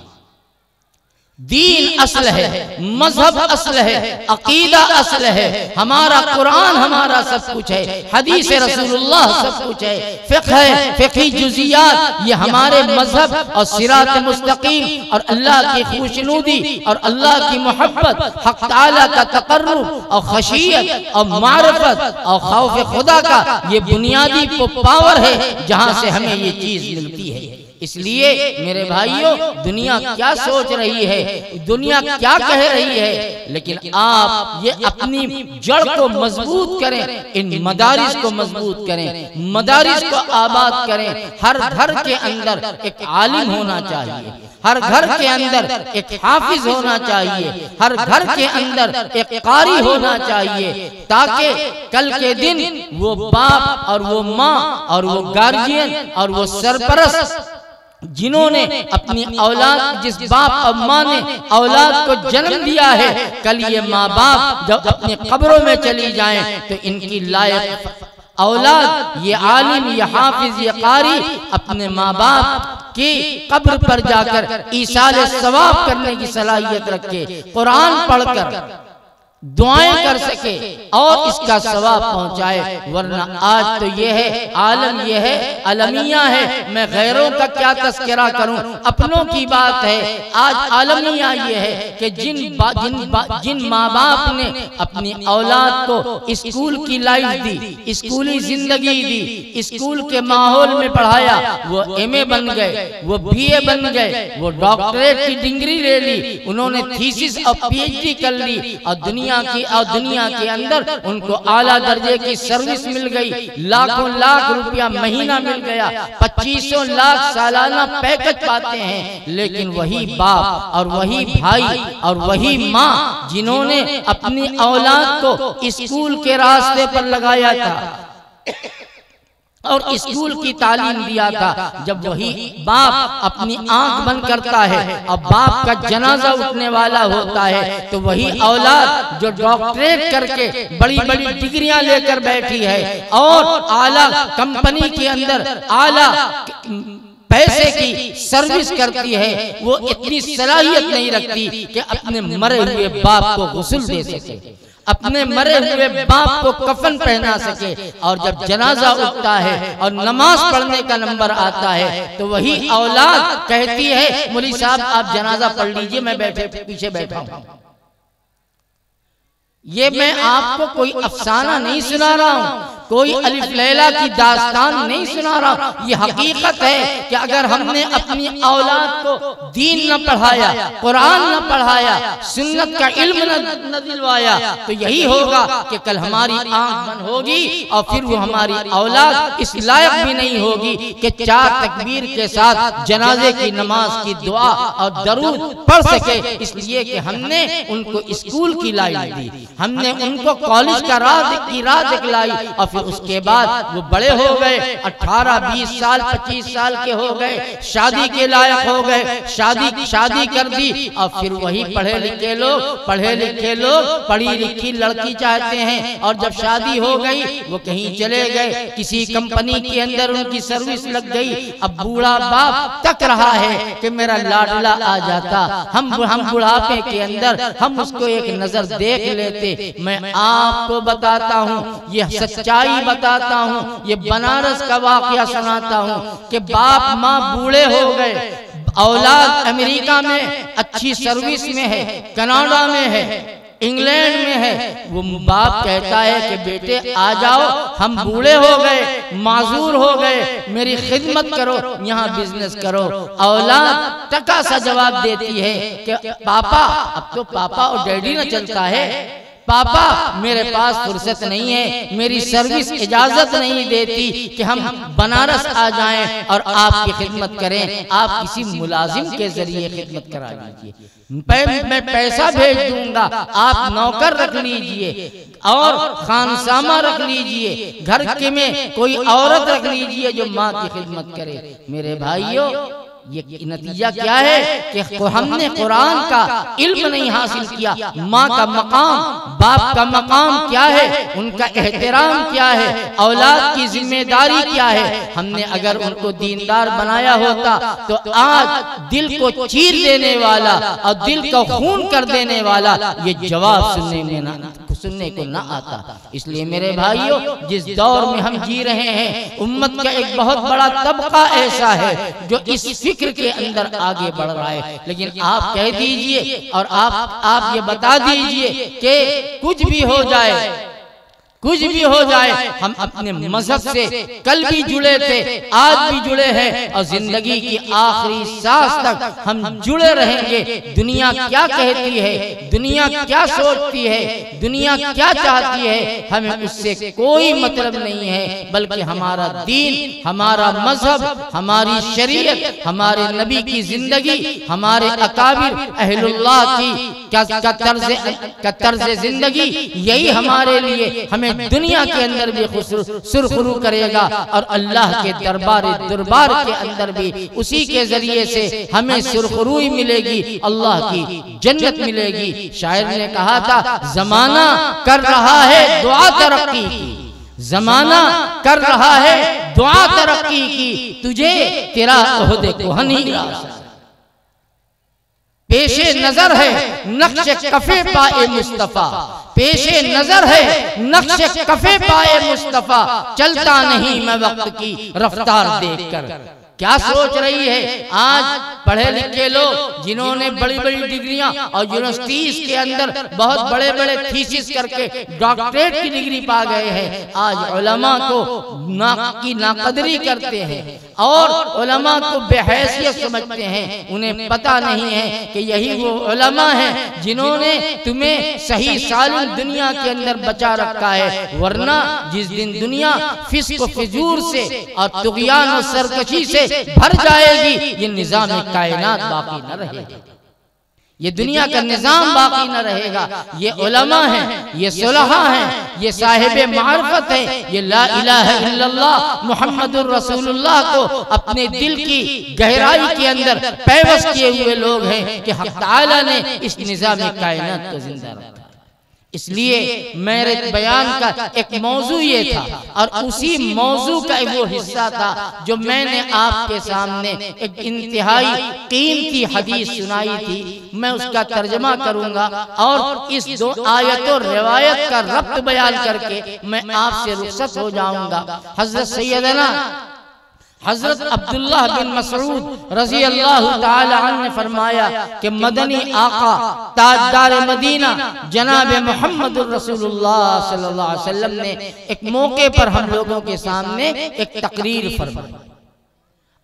दीन असल है, मजहब असल है, अकीदा असल है, हमारा कुरान हमारा सब कुछ है, हदीस रसूलुल्लाह सब कुछ है, फिक्ह है, फिक्ही जुज़ियात ये हमारे मजहब और सिरात मुस्तकीम और अल्लाह की खुशनुदी और अल्लाह की मोहब्बत, हक ताला का तकर्रुब और खशियत और मारिफत और खौफ खुदा का ये बुनियादी पावर है जहां से हमें ये चीज मिलती है। इसलिए मेरे भाइयों, दुनिया क्या सोच रही है, दुनिया क्या कह रही है, लेकिन आप ये अपनी जड़ को मजबूत करें, इन मदारिस को मजबूत करें, मदारिस को आबाद करें। हर घर के अंदर एक आलिम होना चाहिए, हर घर के अंदर एक हाफिज होना चाहिए, हर घर के अंदर एक कारी होना चाहिए, ताकि कल के दिन वो बाप और वो माँ और वो गार्जियन और वो सरपरस्त जिन्होंने अपनी औलाद, जिस बाप और माँ ने औलाद को जन्म दिया है, कल ये माँ बाप जब अपनी कब्रों में चली जाएं तो इनकी लायक औलाद, ये आलिम, ये हाफिज, ये कारी अपने माँ बाप की कब्र पर जाकर ईसाल सवाब करने की सलाहियत रखे, कुरान पढ़कर दुआएं कर सके और इसका सवाब पहुंचाए। वरना आज तो ये है आलम, ये है अलमिया है, मैं गैरों का क्या तस्करा करूं, अपनों की बात है। आज आलमिया ये है कि जिन माँ बाप ने अपनी औलाद को स्कूल की लाइफ दी, स्कूली जिंदगी दी, स्कूल के माहौल में पढ़ाया, वो एमए बन गए, वो बीए बन गए, वो डॉक्टरेट की डिग्री ले ली, उन्होंने थीसिस और पीएचडी कर ली और दुनिया के अंदर उनको आला दर्जे की सर्विस मिल गई, लाखों लाख रुपया महीना मिल गया, 2500 लाख सालाना पैकेज पाते हैं। लेकिन वही बाप और वही भाई और वही माँ जिन्होंने अपनी औलाद को स्कूल के रास्ते पर लगाया था और स्कूल की तालीम दिया था, जब वही बाप अपनी आंख बंद करता है और बाप का जनाजा उठने वाला होता है, तो वही औलाद जो डॉक्टरेट करके बड़ी बड़ी डिग्रियां लेकर बैठी है और आला कंपनी के अंदर आला पैसे की सर्विस करती है, वो इतनी सलाहियत नहीं रखती कि अपने मरे हुए बाप को गुस्ल दे सके, अपने मरे हुए बाप को कफन पहना सके। और जब जनाजा उठता है और नमाज पढ़ने का नंबर आता है तो वही औलाद कहती है, मौलवी साहब आप जनाजा पढ़ लीजिए, मैं पीछे बैठा हूं। ये मैं आपको कोई अफसाना नहीं सुना रहा हूं, कोई अलिफ लैला की दास्तान नहीं सुना रहा हूं। ये हकीकत है कि अगर हमने अपनी औलाद को दीन न पढ़ाया, कुरान न पढ़ाया, सुन्नत का इल्म न दिलवाया, तो यही होगा कि कल हमारी आंख बंद होगी और फिर वो हमारी औलाद इस लायक भी नहीं होगी कि 4 तकबीर के साथ जनाजे की नमाज की दुआ और दरूद पढ़ सके। इसलिए कि हमने उनको स्कूल की लाइफ दी, हमने उनको कॉलेज का राह दिखलाई और फिर उसके बाद वो बड़े हो गए, 18, 20 साल, 25 साल के हो गए, शादी के लायक हो गए, शादी कर दी और फिर वही पढ़े लिखे लोग पढ़ी लिखी लड़की चाहते हैं और जब शादी हो गई वो कहीं चले गए, किसी कंपनी के अंदर उनकी सर्विस लग गई। अब बूढ़ा बाप तक रहा है कि मेरा लाडला आ जाता, हम बुढ़ापे के अंदर हम उसको एक नजर देख लेते। मैं आपको बताता हूँ, ये सच्चाई बताता हूँ, ये बनारस का वाकया सुनाता हूँ कि बाप माँ बूढ़े हो गए, औलाद अमेरिका में अच्छी सर्विस में है, कनाडा में है, इंग्लैंड में है। वो बाप कहता है कि बेटे आ जाओ, हम बूढ़े हो गए, माजूर हो गए, मेरी खिदमत करो, यहाँ बिजनेस करो। औलाद टका सा जवाब देती है कि पापा, अब तो पापा और डैडी ना चलता है, पापा मेरे पास फुर्सत नहीं है, मेरी सर्विस इजाजत नहीं देती कि हम बनारस आ जाएं और आपकी खिदमत करें, आप किसी मुलाजिम के जरिए खिदमत करा लीजिए, मैं पैसा भेज दूंगा, आप नौकर रख लीजिए और खानसामा रख लीजिए, घर के में कोई औरत रख लीजिए जो माँ की खिदमत करे। मेरे भाइयों, ये नतीजा क्या है कि हमने कुरान का इल्म नहीं हासिल किया। माँ का मकाम, बाप का मकाम क्या है, उनका एहतराम क्या है, औलाद की जिम्मेदारी क्या है। हमने अगर उनको दीनदार बनाया होता तो आज दिल को चीर देने वाला और दिल को खून कर देने वाला ये जवाब सुनने को ना आता। इसलिए मेरे भाइयों, जिस दौर में हम जी रहे हैं, उम्मत का एक बहुत बड़ा तबका ऐसा है जो इस फिक्र के अंदर आगे बढ़ रहा है। लेकिन आप कह दीजिए और आप ये बता दीजिए कि कुछ भी हो जाए, कुछ भी हो जाए, हम अपने मजहब से कल भी जुड़े थे, आज भी जुड़े हैं और जिंदगी की आखिरी सांस तक हम जुड़े रहेंगे। दुनिया क्या कहती है, दुनिया क्या सोचती है, दुनिया क्या चाहती है, हमें उससे कोई मतलब नहीं है, बल्कि हमारा दीन, हमारा मजहब, हमारी शरीयत, हमारे नबी की जिंदगी, हमारे अकाबिर अहलुल्लाह की का तर्ज जिंदगी, यही हमारे लिए हमें दुनिया के अंदर भी सुरखरू करेगा और अल्लाह के दरबार के अंदर भी उसी के जरिए से हमें सुरखरूई मिलेगी, अल्लाह की जन्नत मिलेगी। शायर ने कहा था, जमाना कर रहा है दुआ तरक्की की, जमाना कर रहा है दुआ तरक्की की, तुझे तेरा ओहदे कोहनी पेशे नजर है नक्शे कफे पाए मुस्तफा, पेशे नजर है नक्शे कफे पाए मुस्तफा, चलता नहीं मैं वक्त की रफ्तार देखकर। क्या सोच रही है आज पढ़े लिखे लोग जिन्होंने बड़ी बड़ी डिग्रियां और यूनिवर्सिटीज के अंदर बहुत बड़े बड़े थीसिस करके डॉक्टरेट की डिग्री पा गए हैं, आज उलमा को नाकदरी करते हैं और उलमा को बेहैसियत समझते हैं। उन्हें पता नहीं है कि यही वो उलमा हैं जिन्होंने तुम्हें सही सालिम दुनिया के अंदर बचा रखा है, वरना जिस दिन दुनिया फिस्क फिजूर से और तुग़यान और सरकशी से भर जाएगी, ये निजाम कायनात बाकी न रहेगा, ये दुनिया का निजाम बाकी न रहेगा। ये उलमा हैं, ये सुलहा हैं, ये साहिबे मारिफत हैं, ये ला इलाहा इल्लल्लाह मुहम्मदुर रसूलुल्लाह को अपने दिल की गहराई के अंदर पैवस्त किए हुए लोग हैं कि हक़ ताला ने इस निजाम कायनात को जिंदा रखा। इसलिए मेरे बयान का एक मौजू ये था और उसी मौजू का वो हिस्सा था जो मैंने आपके सामने एक इंतहाई कीमती हदीस सुनाई थी। मैं उसका तर्जमा करूंगा और इस दो आयत और रिवायत का रब्त बयान करके मैं आपसे रुखसत हो जाऊंगा। हजरत सैयदना हजरत अब्दुल्लाह बिन मसऊद रजी अल्लाह ताला अन्हु ने फरमाया कि मदनी आका ताजदार मदीना जनाब मुहम्मदुर रसूलुल्लाह सल्लल्लाहु अलैहि वसल्लम ने एक मौके पर हम लोगों के सामने एक तकरीर फरमाई।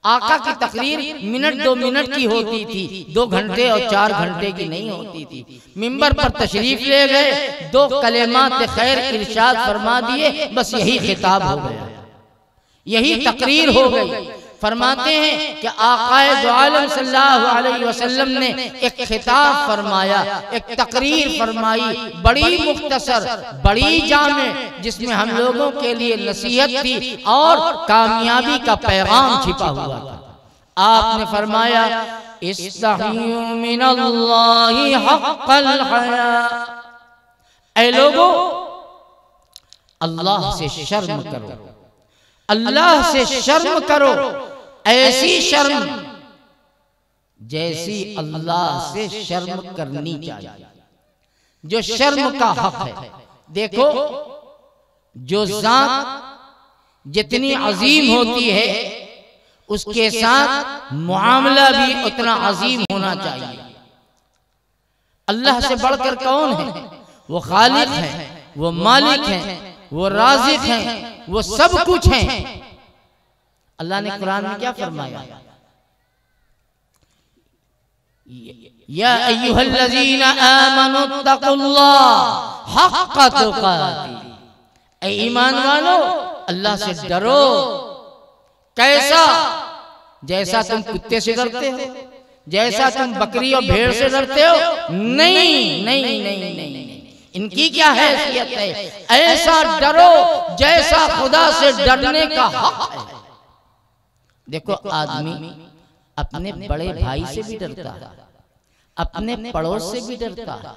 आका की तकरीर मिनट 2 मिनट की होती थी, 2 घंटे और 4 घंटे की नहीं होती थी। मिंबर पर तशरीफ ले गए, 2 कलेमात खैर इरशाद फरमा दिए, बस यही खिताब हो गया, यही तकरीर हो गई। फरमाते हैं कि आकाए दो आलम सल्लल्लाहु अलैहि वसल्लम ने एक खिताब फरमाया, एक तकरीर फरमाई, बड़ी मुख्तसर, बड़ी जामे, जिसमें हम लोगों के लिए नसीहत थी और कामयाबी का पैगाम छिपा हुआ था। आपने फरमाया, इस्तहियु मिनल्लाहि हक़्क़ल हया, ऐ लोगों अल्लाह से शर्म करो, अल्लाह से शर्म करो, ऐसी शर्म जैसी अल्लाह से शर्म करनी चाहिए, जो शर्म का हक है। देखो, जो जात जितनी अजीम होती है उसके साथ मुआमला भी उतना अजीम होना चाहिए। अल्लाह से बढ़कर कौन है? वो खालिक है, वो मालिक है, वो राज़िक हैं, वो सब कुछ हैं। अल्लाह ने कुरान में क्या फरमाया? या अय्युहल्लज़ीना आमनुत्तकुल्लाह हक़्क़ तुक़ातिह, ऐ ईमान वालो अल्लाह से डरो। कैसा? जैसा तुम कुत्ते से डरते हो, जैसा तुम बकरी और भेड़ से डरते हो? नहीं नहीं नहीं नहीं, इनकी क्या हैसियत है? ऐसा डरो जैसा खुदा से डरने का हक है। देखो, आदमी अपने बड़े भाई से भी डरता है, अपने पड़ोस से भी डरता है,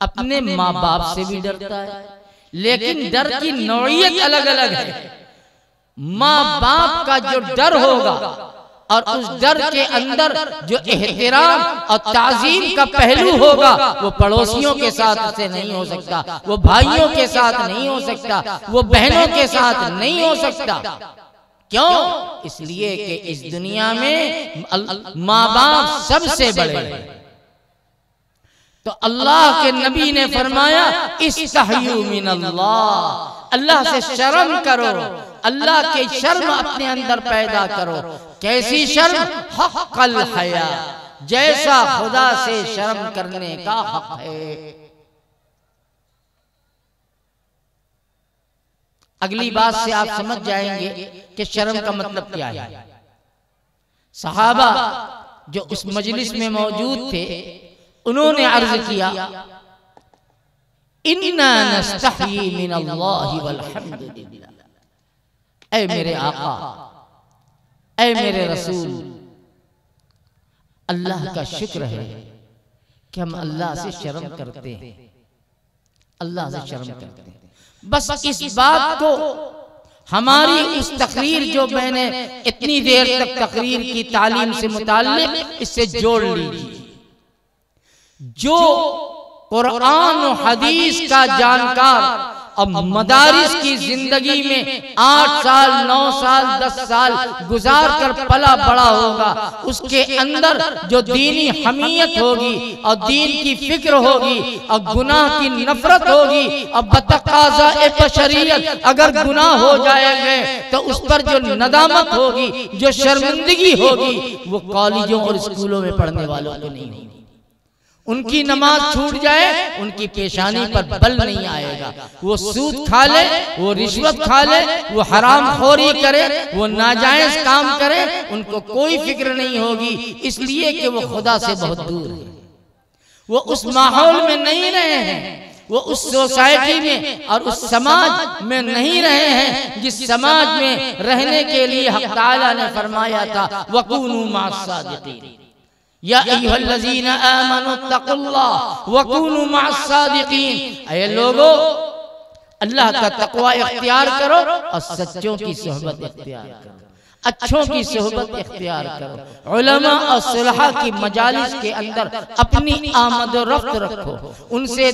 अपने माँ बाप से भी डरता है, लेकिन डर की नौइयत अलग अलग है। माँ बाप का जो डर होगा और उस डर के अंदर जो एहतराम और ताजीम का पहलू होगा, वो पड़ोसियों के साथ से नहीं हो सकता, वो भाइयों के साथ नहीं हो सकता, वो बहनों के साथ नहीं हो सकता। क्यों? इसलिए कि इस दुनिया में माँ बाप सबसे बड़े हैं। तो अल्लाह के नबी ने फरमाया इस्तहयू मिनल्लाह, अल्लाह से शर्म करो, अल्लाह के शर्म अपने अंदर पैदा करो। कैसी शर्म? हक़्क़ल हया, जैसा खुदा से शर्म करने का हक है। अगली बात से आप समझ जाएंगे कि शर्म का मतलब क्या है। सहाबा जो उस मजलिस में मौजूद थे, उन्होंने अर्ज किया इन्ना नस्तही मिनल्लाहि वल्हम्दुलिल्लाह, ऐ मेरे आका, ऐ मेरे रसूल, अल्लाह का शुक्र है कि हम अल्लाह से शर्म करते हैं, अल्लाह से शर्म करते हैं। बस इस बात को हमारी उस तकरीर जो मैंने इतनी देर तक तकरीर की तालीम से मुताल्लिक इससे जोड़ लीजिए। जो कुरान और हदीस का जानकार अब मदारिस की जिंदगी में 8 साल 9 साल 10 साल गुजार कर पला बड़ा होगा, उसके अंदर जो दीनी हमीयत होगी और दीन की फिक्र होगी और गुनाह की नफरत होगी और बतकाज़ा बशरियत अगर गुनाह हो जाएंगे तो उस पर जो नदामत होगी, जो शर्मिंदगी होगी, वो कॉलेजों और स्कूलों में पढ़ने वालों को नहीं होगी। उनकी नमाज छूट जाए, उनकी पेशानी पर बल नहीं आएगा। वो सूद खा ले, वो रिश्वत खा ले, वो हराम खोरी करे, वो नाजायज काम करे, उनको कोई फिक्र नहीं होगी, इसलिए कि वो खुदा से बहुत दूर है। वो उस माहौल में नहीं रहे हैं, वो उस सोसाइटी में और उस समाज में नहीं रहे हैं जिस समाज में रहने के लिए हक़ ताला ने फरमाया था वकूनू मअस-सादिक़ीन, या अय्युहल्लज़ीना आमनुत्तक़ुल्लाह वकूनू मअस-सादिक़ीन, ऐ लोगो अल्लाह का तक़वा इख्तियार करो और सच्चों की सोहबत इख्तियार करो, अच्छों की सोहबत इख्तियार करो। उलमा और सुलहा की मजालिस के अंदर अपनी आमद और रफ्त रखो, उनके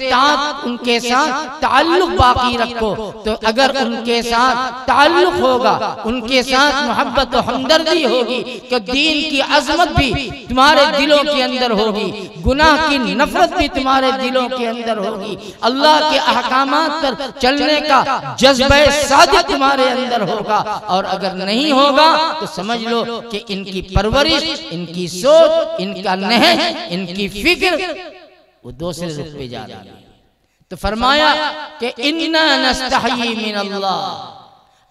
साथ ताल्लुक बाकी रखो। तो अगर उनके साथ ताल्लुक होगा, उनके साथ मोहब्बत और हमदर्दी होगी तो दीन की अजमत भी तुम्हारे दिलों के अंदर होगी, गुनाह की नफरत भी तुम्हारे दिलों के अंदर होगी, अल्लाह के अहकामात पर चलने का जज्बे सादिक तुम्हारे अंदर होगा। और अगर नहीं होगा तो समझ लो कि इनकी परवरिश, इनकी सोच, इनका नहज, इनकी फिक्र वो दूसरे रुख पे जा रही है। तो फरमाया कि इन्ना नस्तही मिनल्लाह,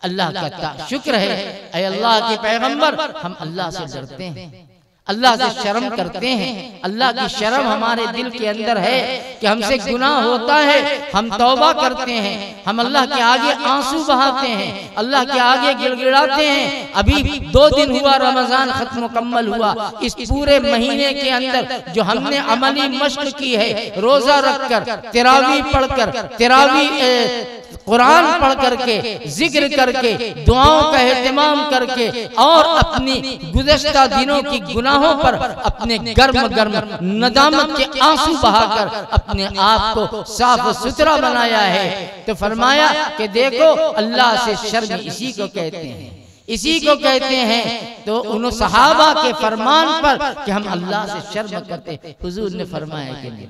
अल्लाह का शुक्र है ऐ अल्लाह के पैगंबर, हम अल्लाह से डरते हैं, अल्लाह से शर्म करते हैं। अल्लाह की शर्म हमारे दिल के अंदर है कि हमसे गुनाह होता है, हम तौबा करते हैं, हम अल्लाह के आगे आंसू बहाते हैं, अल्लाह के आगे गिड़गिड़ाते हैं। अभी 2 दिन हुआ रमजान खत्म मुकम्मल हुआ, इस पूरे महीने के अंदर जो हमने अमली मश्क की है, रोजा रखकर, तिरावी पढ़कर, कुरान पढ़ करके, जिक्र करके, दुआओं का एहतमाम करके और अपनी गुज़श्ता दिनों की गुनाहों पर अपने गर्म गर्म नदामत के आंसू बहाकर अपने आप को साफ सुथरा बनाया है। तो फरमाया कि देखो अल्लाह से शर्म इसी को कहते हैं, इसी को कहते हैं। तो उन सहाबा के फरमान पर कि हम अल्लाह से शर्म करते, हुजूर ने फरमाया कि नहीं,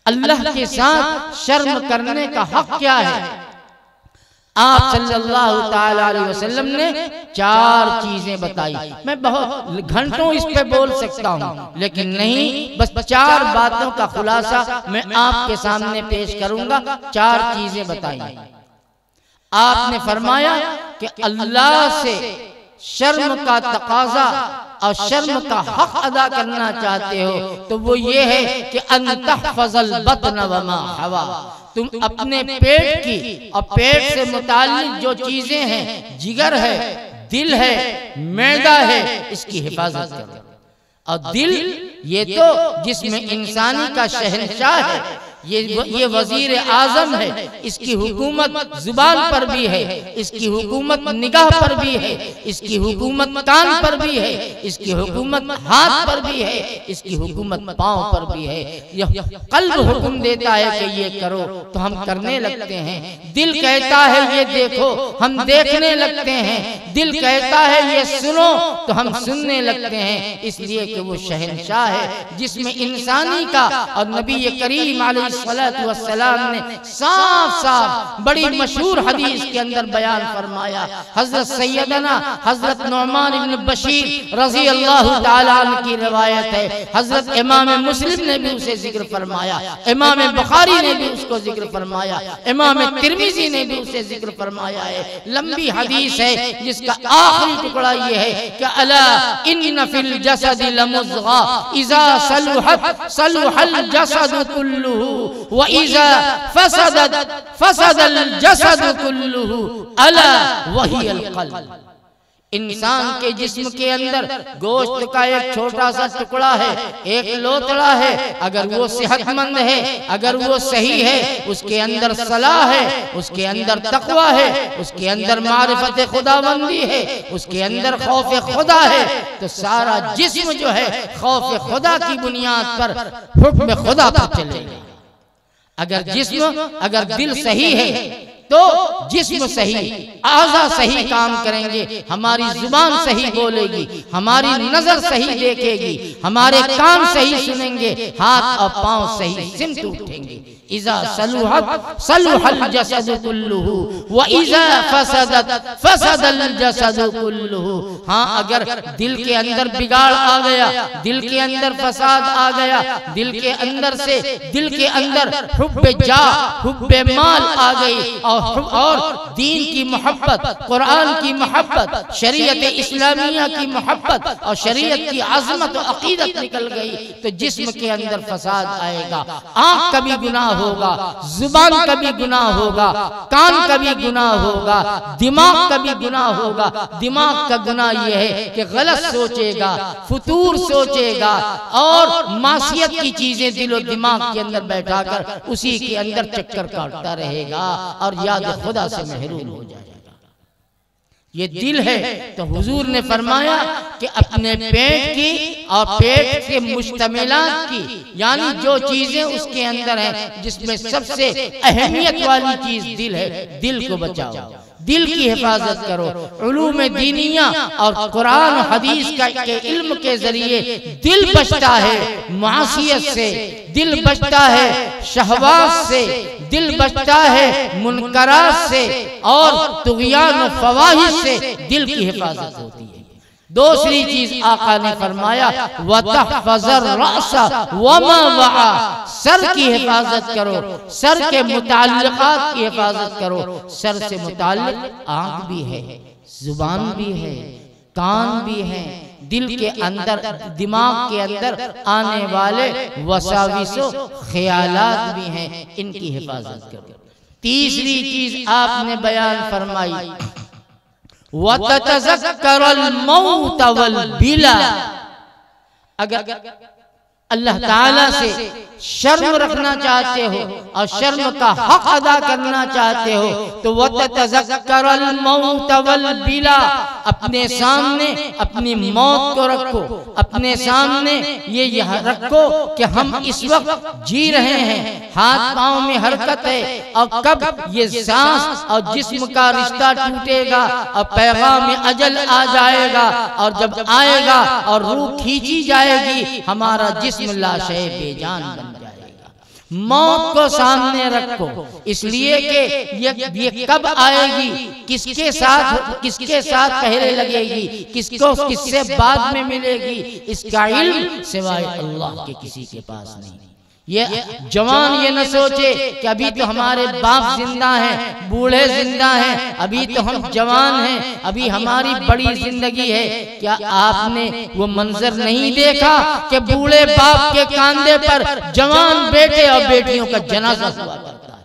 अल्लाह के साथ शर्म करने का हक क्या है? आप सल्लल्लाहु ताला अलैहि वसल्लम ने 4 चीजें बताई। मैं बहुत घंटों इस पे बोल सकता हूँ, लेकिन नहीं, बस 4 बातों का खुलासा मैं आपके सामने पेश करूंगा। 4 चीजें बताई। आपने फरमाया कि अल्लाह से शर्म का तकाजा और शर्म का हक अदा करना चाहते हो तो वो ये है कि अन्तहफ़ज़ल बत्न व मा हवा, तुम अपने पेट की और पेट से मुताल्लिक जो चीजें हैं, जिगर है, दिल है, मैदा है, इसकी हिफाजत करो। और दिल ये तो जिसमें इंसानी का शहंशाह है, ये वजीर आजम है, इसकी हुकूमत जुबान पर भी है, इसकी हुकूमत निगाह पर भी है, इसकी हुकूमत कान पर भी है, इसकी हुकूमत हाथ पर भी है, इसकी हुकूमत पांव पर भी है। यह कल्ब हुक्म देता है कि ये करो तो हम करने लगते हैं। दिल कहता है ये देखो, हम देखने लगते हैं। दिल कहता है ये सुनो तो हम सुनने लगते हैं। इसलिए कि वो शहंशाह है जिसमें इंसानी का, और नबी करीम अलैहिस्सलाम ने साफ साफ बड़ी मशहूर हदीस के अंदर बयान फरमाया। हजरत सैयदना हजरत नुमान इब्न बशीर रजी अल्लाह ताला अन्हु की रिवायत है। हजरत इमाम मुस्लिम ने भी उसे जिक्र फरमाया, इमाम बुखारी ने भी उसको जिक्र फरमाया, इमाम तिर्मिज़ी ने भी उसे जिक्र फरमाया है। लंबी हदीस है जिसका आखिरी टुकड़ा ये है कि अला इन्न फिल जसदि लमुज़गा इज़ा सलुहत सलुहल जसदु कुल्लुहु व इज़ा फसदत फसदल जसदु कुल्लुहु अला वहियल क़ल्ब। इंसान के जिस्म के अंदर गोश्त का एक छोटा सा टुकड़ा है, एक लोतड़ा है। अगर वो सेहतमंद है, अगर वो सही है, उसके अंदर सलाह है, उसके अंदर तक़वा है, उसके अंदर मारिफत खुदाबंदी है, उसके अंदर खौफ खुदा है, तो सारा जिस्म जो है खौफ खुदा की बुनियाद पर हुक्म खुदा पर चलेगा। अगर दिल सही है तो जिस्म सही, आज़ा सही काम करेंगे, हमारी जुबान सही बोलेगी, हमारी नजर सही देखेगी, हमारे कान सही सुनेंगे, हाथ और पांव सही सिमत उठेंगे। इज़ा सलुहत सलुहल जसदु कुल्लुहु व इज़ा फसदत फसदल जसदु कुल्लुहु। हाँ, अगर दिल के अंदर बिगाड़ आ गया, दिल के अंदर फसाद आ गया, दिल के अंदर से दिल के अंदर हुब्बे जा हुब्बे माल आ गई और दीन की मोहब्बत, कुरान की मोहब्बत, शरीयत इस्लामिया की मोहब्बत और शरीयत की अज़मत और अकीदत निकल गई, तो जिस्म के अंदर फसाद आएगा। आँख कभी गुनाह होगा, जुबान कभी गुनाह होगा, कान कभी गुनाह होगा, दिमाग कभी गुनाह होगा। दिमाग का गुनाह यह है कि गलत सोचेगा, फुतूर सोचेगा और मासियत की चीजें दिलो दिमाग के अंदर बैठाकर उसी के अंदर चक्कर काटता रहेगा और याद खुदा से महरूम हो जाएगा। ये दिल है तो हुजूर ने फरमाया कि अपने पेट की और पेट के मुश्तमिलात की, यानी जो चीजें उसके अंदर हैं, जिसमें सबसे अहमियत वाली चीज दिल है, दिल को बचाओ, दिल की हिफाजत करो। उलूम दीनिया और कुरान हदीस के इल्म के जरिए दिल बचता है मासियत से, दिल बचता है शहवात से, दिल बचता है मुनकरात से और तुग़यान व फवाहिश से दिल की हिफाजत होती है। दूसरी चीज आका ने फरमाया वतहफ़ज़र रअसा वमा वआ, सर की हिफाजत करो, सर के मुताल्लिक़ात की हिफाजत करो। सर से मुताल्लिक़ आँख भी है, जुबान भी है, कान भी है, दिल के अंदर दिमाग के अंदर आने वाले वसाविसो ख्यालात भी हैं, इनकी हिफाजत करो। तीसरी चीज आपने बयान फरमाई वततज़क्करुल मौत वल बिला। अगर अल्लाह ताला से शर्म रखना चाहते हो और शर्म का हक अदा करना चाहते हो तो वततज़क्करुल मौत वल बिला, अपने सामने अपनी मौत को रखो, अपने सामने ये रखो कि हम इस वक्त जी रहे हैं, हाथ पांव में हरकत है और कब ये सांस और जिस्म का रिश्ता टूटेगा और पैगाम अजल आ जाएगा, और जब आएगा और रूह खींची जाएगी हमारा जिस्म लाशे बेजान बन जाएगा। मौत को सामने रखो, इसलिए कि ये कब आएगी, किसके साथ पहले लगेगी, किससे बाद में मिलेगी, इसका इल्म सिवाय अल्लाह के किसी के पास नहीं। ये जवान ये न सोचे कि अभी तो हमारे बाप जिंदा हैं, बूढ़े जिंदा हैं, अभी तो हम जवान हैं, अभी हमारी बड़ी जिंदगी है। क्या आपने वो मंजर नहीं देखा कि बूढ़े बाप के कांधे पर जवान बेटे और बेटियों का जनाजा हुआ करता है?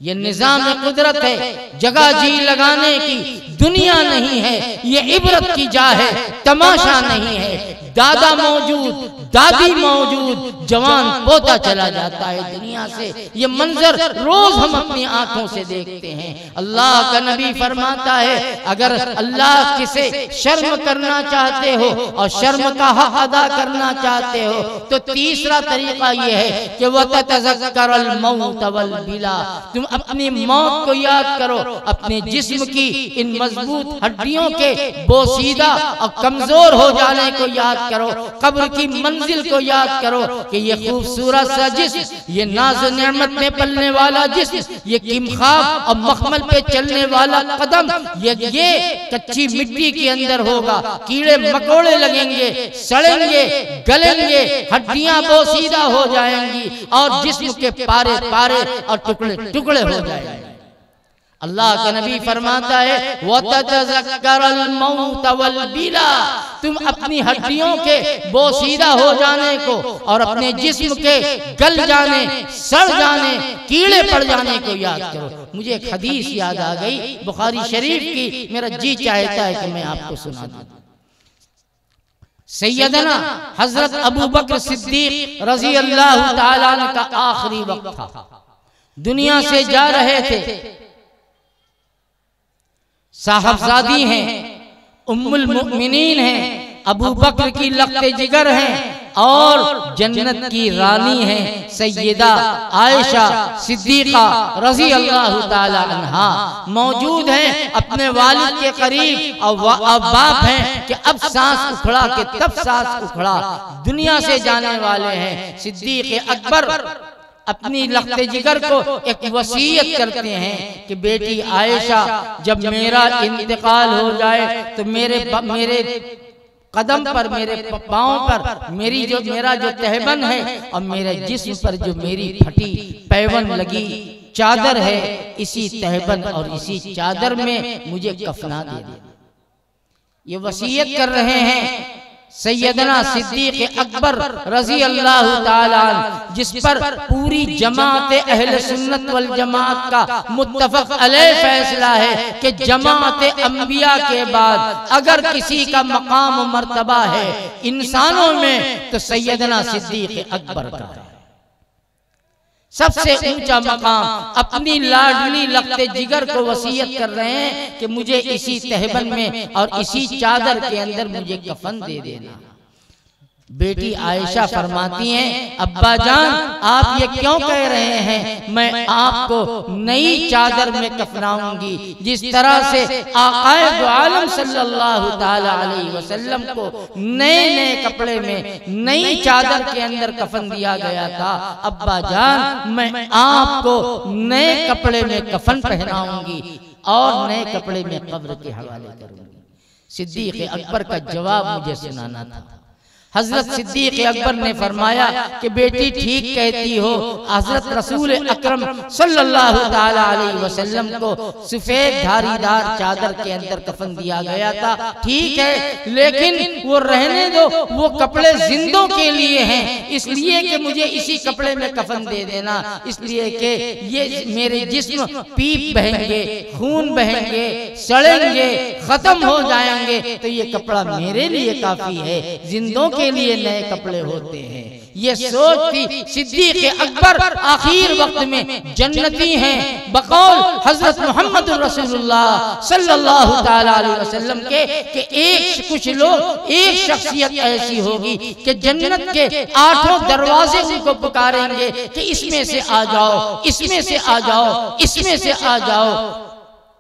ये निजाम कुदरत है, जगह जी लगाने की दुनिया नहीं है, ये इबरत की जा है, तमाशा नहीं है। दादा मौजूद, दादी मौजूद, जवान पोता चला जाता है दुनिया से। ये मंजर रोज हम अपनी आंखों से देखते हैं। अल्लाह का नबी फरमाता है, अगर अल्लाह किसे शर्म करना चाहते हो और शर्म का हक अदा करना चाहते हो तो तीसरा तरीका ये है कि वह तज़क्करल मौत वल बिला, तुम अपनी मौत को याद करो, अपने जिस्म की इन मजबूत हड्डियों के बोसीदा और कमजोर हो जाने को याद करो, कब्र की मंजिल को याद करो कि ये खूबसूरत सा जिस्म, ये नाज़ नेमत में पलने वाला जिस्म, ये किमखाब और मखमल पे चलने वाला कदम, ये कच्ची मिट्टी के अंदर होगा, कीड़े मकोड़े लगेंगे, सड़ेंगे, गलेंगे, हड्डियां बोसीदा हो जाएंगी और जिस्म के पारे पारे और टुकड़े टुकड़े हो जाएंगे। अल्लाह का नबी फरमाता है, वतज़क्करल मौत वल बिला, तुम अपनी हड्डियों के बोसीदा हो जाने को और अपने जिस्म के गल जाने, सड़ जाने, कीड़े पड़ जाने को याद करो। मुझे एक हदीस याद आ गई बुखारी शरीफ की, मेरा जी चाहता है कि मैं आपको सुना दूं। सैयदना हजरत अबू बकर सिद्दीक रज़ी अल्लाह ताला अन्हु का आखिरी वक्त था, दुनिया से जा रहे थे। साहबजादी हैं, उम्मुल मुमिनीन हैं, अबू बकर की लख्ते जिगर हैं और जन्नत की रानी हैं सैयदा आयशा सिद्दीका रज़ी अल्लाह ताला अन्हा मौजूद हैं अपने वालिद के करीब और बाप हैं कि अब सांस उखड़ा के तब सांस उखड़ा, दुनिया से जाने वाले हैं। सिद्दीक अकबर अपनी लख्ते जिगर को एक वसीयत करते हैं कि बेटी आयशा, जब मेरा इंतकाल हो जाए तो मेरे कदम पर, मेरे पाँव पर मेरा जो तहबन है और मेरे जिस्म पर जो मेरी फटी पैवन लगी चादर है, इसी तहबन और इसी चादर में मुझे कफना दे दे। ये वसीयत कर रहे हैं सैयदना सिद्दीक अकबर रज़ी अल्लाह ताला अन्हु, जिस पर पूरी जमात अहले सुन्नत वल जमात का मुत्तफक अलैह फैसला है कि जमात अंबिया के बाद अगर किसी का मकाम मर्तबा है इंसानों में तो सैयदना सिद्दीक अकबर का है। सबसे ऊंचा मकाम अपनी लाडली लख्ते जिगर को वसीयत कर रहे हैं कि मुझे इसी तहबन में और इसी चादर के अंदर मुझे कफन दे देना। बेटी आयशा फरमाती हैं, अब्बा जान आप ये क्यों कह रहे हैं, मैं आपको नई चादर में कफनाऊंगी जिस तरह से आक़ाए दो आलम सल्लल्लाहु ताला अलैहि वसल्लम को नए नए कपड़े में नई चादर के अंदर कफन दिया गया था। अब्बा जान मैं आपको नए कपड़े में कफन पहनाऊंगी और नए कपड़े में कब्र के हवाले करूंगी। सिद्दीक अकबर का जवाब मुझे सुनाना था। हजरत सिद्दीक अकबर ने फरमाया कि बेटी ठीक कहती हो, हजरत रसूल अकरम सल्लल्लाहु ताला अलैहि वसल्लम को सफेद धारीदार चादर के अंदर कफन दिया गया था, ठीक है, लेकिन वो रहने दो, वो कपड़े जिंदों के लिए हैं, इसलिए कि मुझे इसी कपड़े में कफन दे देना, इसलिए कि ये मेरे जिस्म पीप बहेंगे, खून बहेंगे, सड़ेंगे, खत्म हो जाएंगे, तो ये कपड़ा मेरे लिए काफी है, जिंदों के लिए नए कपड़े होते हैं। ये सोच थी सिद्दीक अकबर आखिर वक्त में जन्नती हैं बकौल हजरत मोहम्मद रसूलुल्लाह सल्लल्लाहु ताला अलैहि वसल्लम के कि एक कुछ लोग, एक शख्सियत ऐसी होगी कि जन्नत के 8 दरवाजे उनको पुकारेंगे कि इसमें से आ जाओ, इसमें से आ जाओ, इसमें से आ जाओ।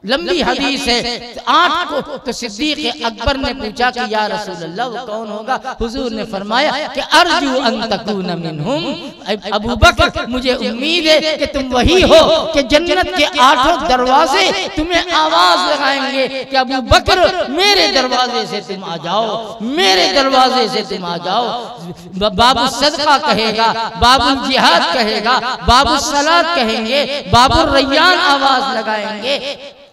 लंबी हदीस है 8 को। तो सिद्दीक अकबर ने पूछा कि या रसूल अल्लाह वो कौन होगा? हुजूर ने फरमाया कि अर्जू अन तकून मिनहुम, अबू बकर मुझे उम्मीद है कि तुम वही हो कि जन्नत के 8 दरवाजे तुम्हें आवाज लगाएंगे कि अबू बकर मेरे दरवाजे से तुम आ जाओ, मेरे दरवाजे से तुम आ जाओ। बाबू सदका कहेगा, बाबू जिहाद कहेगा, बाबू सलात कहेंगे, बाबू रैयान आवाज लगाएंगे।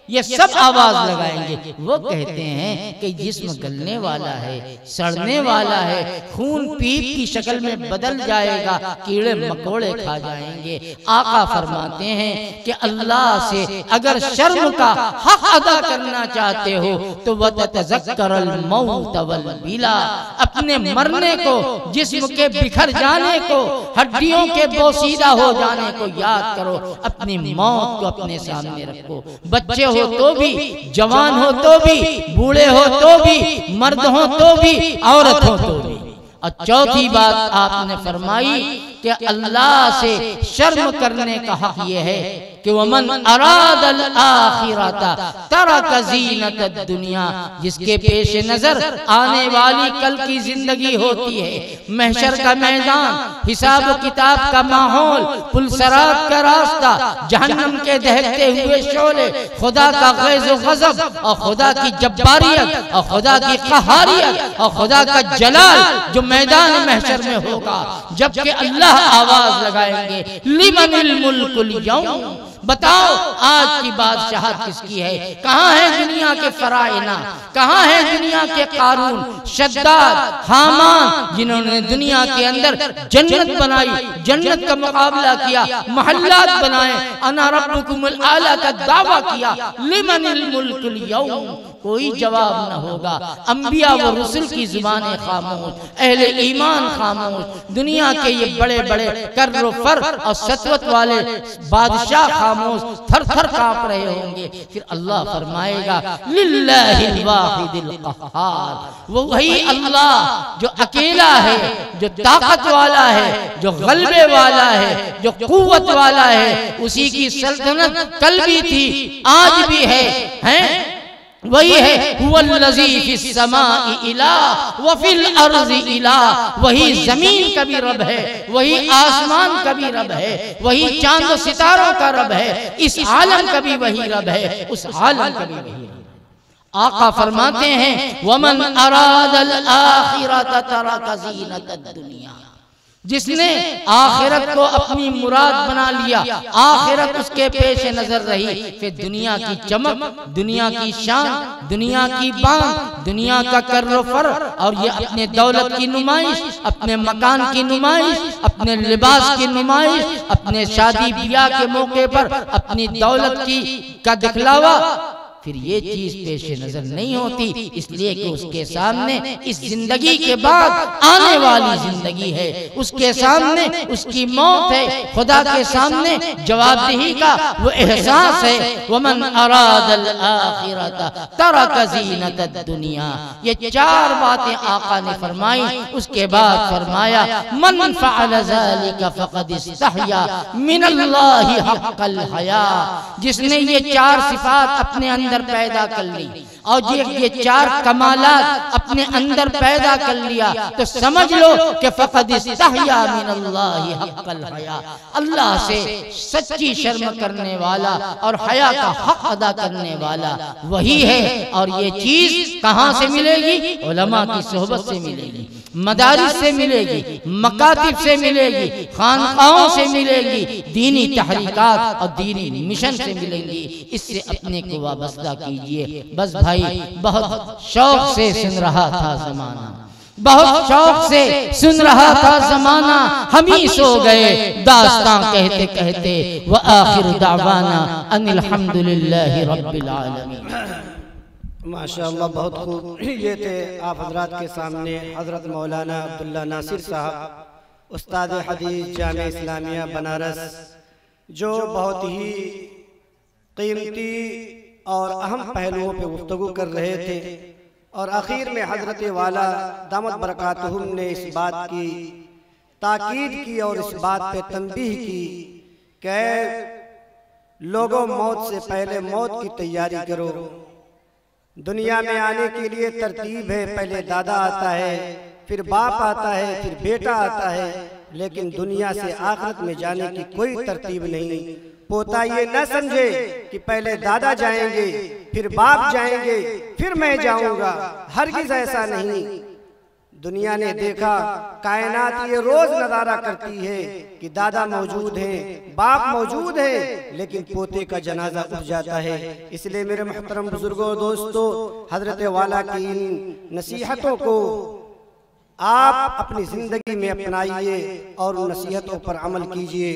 ये सब आवाज लगाएंगे। वो कहते हैं कि जिस्म गलने वाला है, सड़ने वाला है, खून पीप की शक्ल में बदल जाएगा, कीड़े मकोड़े खा जाएंगे। आका फरमाते हैं कि अल्लाह से अगर शर्म का हक अदा करना चाहते हो तो वतज़क्करल मौत वल बिला, अपने मरने को, जिस्म के बिखर जाने को, हड्डियों के बोसीदा हो जाने को याद करो। अपनी मौत को अपने सामने रखो। बच्चे हो तो भी, जवान हो तो भी, बूढ़े हो तो भी, मर्द हो तो भी, औरत हो तो भी। और चौथी बात आपने फरमाई कि अल्लाह से शर्म करने का हक ये है कि वमन अरादल आखिरता तरक ज़ीनतद दुनिया, जिसके पेश नजर आने वाली कल की जिंदगी होती है, महशर का मैदान, हिसाब किताब का माहौल, पुलसरात का रास्ता, जहन्नम के दहकते हुए शोले, खुदा का गैज़ व गज़ब और खुदा की जब्बारियत और खुदा की क़हारियत और खुदा का जलाल जो मैदान महशर में होगा, जबकि अल्लाह आवाज लगाएंगे लिमनिल मुल्कुल यौम, बताओ आज की बादशाहत किसकी है? कहाँ है दुनिया के फराइना, कहाँ है दुनिया के कारून, शद्दाद, हामान, जिन्होंने दुनिया के अंदर जन्नत बनाई, जन्नत का मुकाबला किया, महल्लात बनाए, अना रब्बुकुमुल आला का दावा किया। लिमनिल मुल्कुल यौम, कोई जवाब न होगा। अंबिया व रसूल की जुबानें खामोश, अहले ईमान खामोश, दुनिया के ये बड़े बड़े कर्र फर और सतवत वाले बादशाह खामोश, थर थर कांप रहे होंगे। फिर अल्लाह फरमाएगा लिल्लाहिल वाहिदिल क़हार, वो वही अल्लाह जो अकेला है, जो ताकत वाला है, जो गलबे वाला है, जो कुव्वत वाला है, उसी की सल्तनत कल भी थी, आज भी है वही है। हुवल्लज़ी फिस समाई इलाह व फिल अर्ज़ि इलाह, वही जमीन का भी रब है, वही आसमान का भी रब है, वही चांद सितारों का रब है, इस आलम का भी वही रब है, उस आलम का भी वही रब है। आका फरमाते हैं वमन अरादल आखिरत तरक ज़ीनतद दुनिया, जिसने आखिरत को अपनी मुराद बना लिया, आखिरत उसके पेश नजर रही, फिर दुनिया की चमक, दुनिया की शान, दुनिया की बान, दुनिया का कर्र फर और ये अपने दौलत की नुमाइश, अपने मकान की नुमाइश, अपने लिबास की नुमाइश, अपने शादी ब्याह के मौके पर अपनी दौलत की का दिखलावा, फिर ये चीज पेश नजर नहीं होती, इसलिए कि उसके सामने इस जिंदगी के बाद आने वाली जिंदगी है, उसके सामने उसकी मौत है, खुदा के सामने जवाबदेही का वो एहसास है। वमन अरादल आखिरता तरक ज़ीनतद दुनिया, ये चार बातें आका ने फरमाई। उसके बाद फरमाया मन फ़अल ज़ालिका फ़क़द इस्तहया मिनल्लाहि हक़्क़ल हया, जिसने ये चार सिफात अपने अंदर पैदा कर ली और ये चार कमालात अपने अंदर पैदा कर लिया तो समझ लो कि फ़क़द इस्तहया मिनल्लाहि हक़्क़ल हया, अल्लाह से सच्ची शर्म करने वाला और हया का हक अदा करने वाला वही है। और ये चीज कहाँ से मिलेगी? उलमा की सोहबत से मिलेगी, मदारिस से मिलेगी, मकातिब से मिलेगी, खानकाहों से मिलेगी, दीनी तहरीकात और दीनी मिशन से मिलेंगी। इससे अपने को वाबस्ता कीजिए। बस भाई बहुत शौक से सुन रहा था जमाना, बहुत शौक से सुन रहा था जमाना, हम ही सो गए दास्तां कहते कहते। व आखिर दावाना अनिल हम्दुलिल्लाहि रब्बिल आलमीन। माशाअल्लाह, बहुत खूब। ये थे आप हजरात के सामने हजरत मौलाना अब्दुल्ला नासिर साहब, उस्ताद हदीस जामिया इस्लामिया बनारस, जो बहुत ही कीमती और अहम पहलुओं पे गुफ्तगू कर रहे थे। और आखिर में हजरत वाला दामत बरकातहुम ने इस बात की ताकीद की और इस बात पे तंबीह की कि लोगों, मौत से पहले मौत की तैयारी करो। दुनिया में आने के लिए तरतीब है, पहले दादा आता है, फिर बाप आता है, फिर बेटा आता है, लेकिन दुनिया से आखिरत में जाने की कोई तरतीब नहीं। पोता ये न समझे कि पहले दादा जाएंगे, फिर बाप जाएंगे, फिर मैं जाऊंगा, हरगिज़ ऐसा नहीं। दुनिया ने देखा, कायनात ये रोज नजारा करती है कि दादा मौजूद है, बाप मौजूद है, लेकिन पोते का जनाजा उठ जाता है। इसलिए मेरे मोहतरम बुजुर्गों, दोस्तों, हजरत वाला की इन नसीहतों को आप अपनी जिंदगी में अपनाइए और उन नसीहतों पर अमल कीजिए।